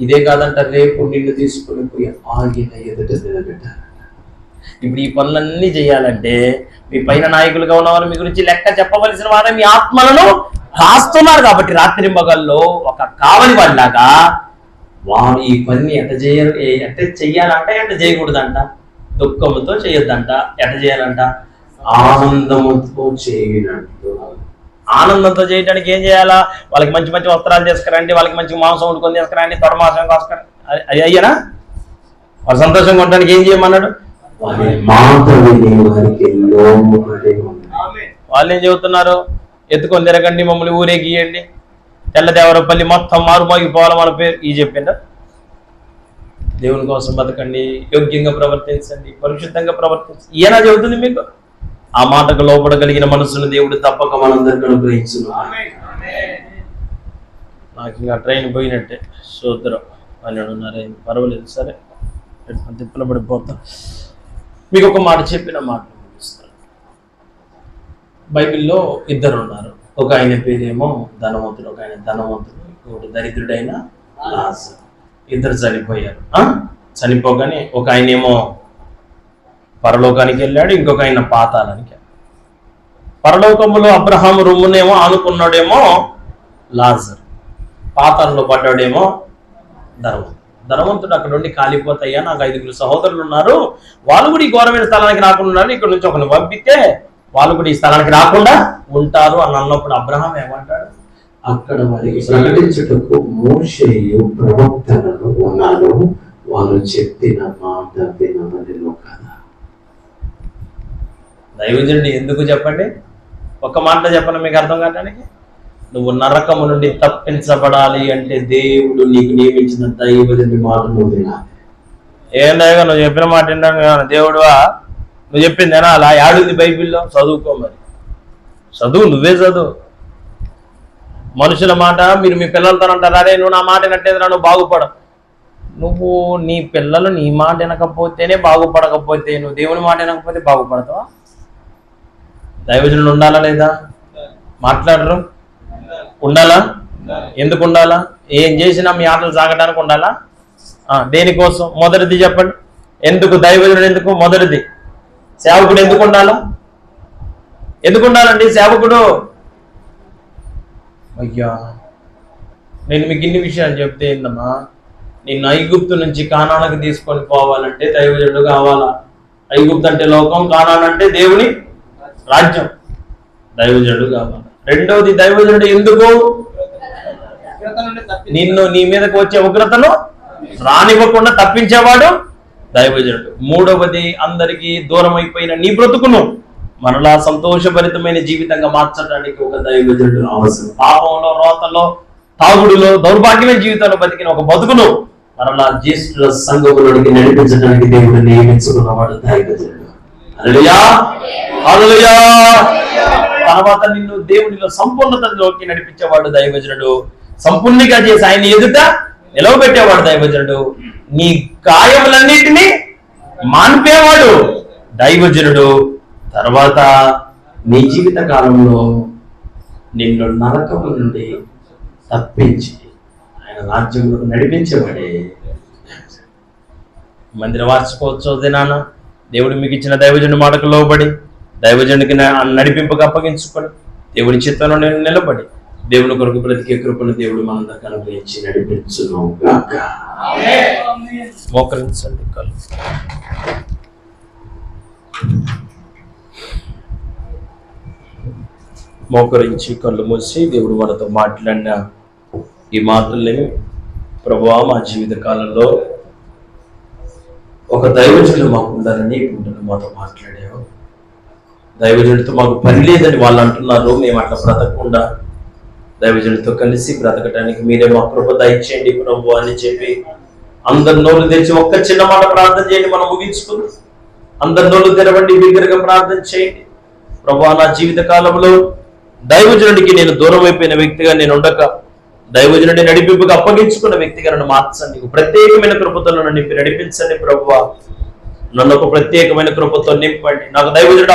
ఇదే కాదంట, రేపు నిన్ను తీసుకుని పోయి ఆగిన ఎదుట నిలబెట్టారు. ఇప్పుడు ఈ పనులన్నీ చేయాలంటే మీ పైన నాయకులుగా ఉన్నవారు మీ గురించి లెక్క చెప్పవలసిన వారే మీ ఆత్మలను కాస్తున్నారు. కాబట్టి రాత్రి మగల్లో ఒక కావలి వాళ్ళలాగా వారు ఈ పని ఎట్ట చెయ్యాలంట, ఎట్ట చేయకూడదంట, దుఃఖముతో చేయొద్దంట, ఎట్ట చేయాలంట, ఆనందముతో చేయనట్టు. ఆనందంతో చేయడానికి ఏం చేయాలా? వాళ్ళకి మంచి మంచి వస్త్రాలు తీసుకురండి, వాళ్ళకి మంచి మాంసం వండుకొని తీసుకురండి, తొడమాంసం కోసుకురండి. అది అయ్యానా? వాళ్ళు సంతోషంగా ఉండడానికి ఏం చేయమన్నాడు? వాళ్ళు ఏం చెబుతున్నారు? ఎత్తుకొని తిరగండి, మమ్మల్ని ఊరేగియండి, తెల్లదేవరపల్లి మొత్తం మారుమోగిపోవాలి మన పేరు ఈ చెప్పిండ. దేవుని కోసం బతకండి, యోగ్యంగా ప్రవర్తించండి, పరిశుద్ధంగా ప్రవర్తించండి, ఈయన చెబుతుంది మీకు. ఆ మాటకు లోపడగలిగిన మనసును దేవుడు తప్పక మనందరికీ అనుగ్రహించును. నాకు ఇంకా ట్రైన్ పోయినట్టే, సూత్రం అని ఉన్నారు, పర్వాలేదు, సరే తిప్పలు పడిపోతా. మీకు ఒక మాట చెప్పిన మాట ముగిస్తాను. బైబిల్లో ఇద్దరు ఉన్నారు. ఒక ఆయన పేరేమో ధనవంతుడు, ఒక ఆయన ధనవంతుడు, ఇంకొకటి దరిద్రుడైన లాజరు. ఇద్దరు చనిపోయారు. చనిపోగానే ఒక ఆయన ఏమో పరలోకానికి వెళ్ళాడు, ఇంకొక ఆయన పాతాళానికి. పరలోకములో అబ్రహాము రొమ్మునేమో ఆనుకున్నాడేమో లాజరు, పాతాళంలో పడ్డాడేమో ధనవంతుడు. ధనవంతుడు అక్కడ ఉండి కాలిపోతాయా, నాకు 5 సహోదరులు ఉన్నారు, వాళ్ళు కూడా ఈ ఘోరమైన స్థలానికి రాకుండా ఉన్నారు, ఇక్కడ నుంచి ఒకరిని పంపితే వాళ్ళు కూడా ఈ స్థలానికి రాకుండా ఉంటారు అని అన్నప్పుడు అబ్రహాం ఏమంటాడు? అక్కడ వారికి ప్రకటించుటకు మోషేయు ప్రవక్తలను ఉన్నాను, వారు చెప్పిన మాట వినవలెను కదా. దైవజనుడు ఎందుకు చెప్పండి? ఒక్క మాట చెప్పండి మీకు అర్థం కావడానికి. నువ్వు నరకము నుండి తప్పించబడాలి అంటే దేవుడు నీకు నియమించిన దైవజనుడి మాట నువ్వు వినాలి. ఏం దైవ నువ్వు చెప్పిన మాట వింటాను దేవుడువా, నువ్వు చెప్పిందేనా అలా యాడుంది బైబిల్లో? చదువుకో, మరి చదువు, నువ్వే చదువు. మనుషుల మాట మీరు మీ పిల్లలతో అంటారు, అరే నువ్వు నా మాట వినట్టేదిరా, నువ్వు బాగుపడ. నువ్వు నీ పిల్లలు నీ మాట వినకపోతేనే బాగుపడకపోతే నువ్వు దేవుని మాట వినకపోతే బాగుపడతావా? దైవజనులు ఉండాలా లేదా? మాట్లాడరు, ఉండాలా? ఎందుకు ఉండాలా? ఏం చేసినా మీ ఆటలు సాగడానికి ఉండాలా? దేనికోసం? మొదటిది చెప్పండి. ఎందుకు దైవజనుడు? ఎందుకు? మొదటిది సేవకుడు ఎందుకు ఉండాలా? ఎందుకు ఉండాలండి సేవకుడు? అయ్యా నేను మీకు ఇన్ని విషయాలు చెప్తే ఏందమ్మా, నిన్ను ఐగుప్తు నుంచి కానానికి తీసుకొని పోవాలంటే దైవజనుడు కావాలా? ఐగుప్తు అంటే లోకం, కానాన్ అంటే దేవుని రాజ్యం. దైవజనుడు కావాలి. రెండవది దైవజనుడు ఎందుకు? నిన్ను నీ మీదకి వచ్చే ఉగ్రతను రానివ్వకుండా తప్పించేవాడు దైవజనుడు. మూడవది అందరికీ దూరం అయిపోయిన నీ బ్రతుకును మరలా సంతోషభరితమైన జీవితంగా మార్చడానికి ఒక దైవజనుడు అవసరం. పాపంలో, రోతలో, తాగుడులో, దౌర్భాగ్యమైన జీవితంలో బతికిన ఒక బతుకును మరలా జ్యేష్ఠుల సంఘములోనికి నడిపించడానికి దేవుడు నియమించుకున్నవాడు దైవజనుడు. హల్లెలూయా, హల్లెలూయా. తర్వాత నిన్ను దేవునిలో సంపూర్ణతలోకి నడిపించేవాడు దైవజనుడు. సంపూర్ణిగా చేసి ఆయన ఎదుట నిలవబెట్టేవాడు దైవజనుడు. నీ గాయములన్నిటినీ మాన్పేవాడు దైవజనుడు. తర్వాత నీ జీవిత కాలంలో నిన్ను నరకము నుండి తప్పించి ఆయన రాజ్యంలో నడిపించేవాడే. మందిర వార్షికోత్సవ దినాన దేవుడు మీకు ఇచ్చిన దైవజనుడి మాటకు లోబడి దైవజనుడికి నడిపింపుగా అప్పగించుకొని దేవుని చిత్తంలో నిలబడి దేవుని కొరకు బ్రతికే కృపను దేవుడు మనందరికీ అనుగ్రహించి నడిపించును గాక. మోకరించండి, కళ్ళు మోకరించి కళ్ళు మూసి దేవుడు మనతో మాట్లాడిన ఈ మాటల్ని ప్రభువా మా జీవిత కాలంలో ఒక దైవజనుడు మాకు ఉండాలని ఇప్పుడు మాతో మాట్లాడావు. దైవజనుడితో మాకు పని లేదని వాళ్ళు అంటున్నారు. మేము అట్లా బ్రతకకుండా దైవజనుడితో కలిసి బ్రతకడానికి మీరే మా కృప దయచేయండి ప్రభు అని చెప్పి అందరి నోళ్ళు తెరిచి ఒక్క చిన్న మాట ప్రార్థన చేయండి. మనం ముగించుకుందాం. అందరి నోళ్ళు తెరవండి, బిగ్గరగా ప్రార్థన చేయండి. ప్రభు నా జీవిత కాలంలో దైవజనుడికి నేను దూరం అయిపోయిన వ్యక్తిగా నేను ఉండక దైవజనుడిని నడిపింపుగా అప్పగించుకున్న వ్యక్తిగా నన్ను మార్చండి. ప్రత్యేకమైన కృపతో నన్ను నడిపించండి ప్రభువా. నన్ను ఒక ప్రత్యేకమైన కృపతో నింపండి, నాకు దైవజనుడు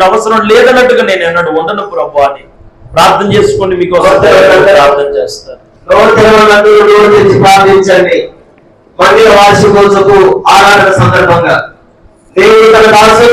అవసరం లేదన్నట్టుగా నేను ఎన్నడూ ఉండను ప్రభు అని ప్రార్థన చేసుకోండి. మీకు ప్రార్థన చేస్తాను. ప్రార్థించండి. మందిర వార్షికోత్సవపు ఆరాధన సందర్భంగా దేవుడు తన దాసుని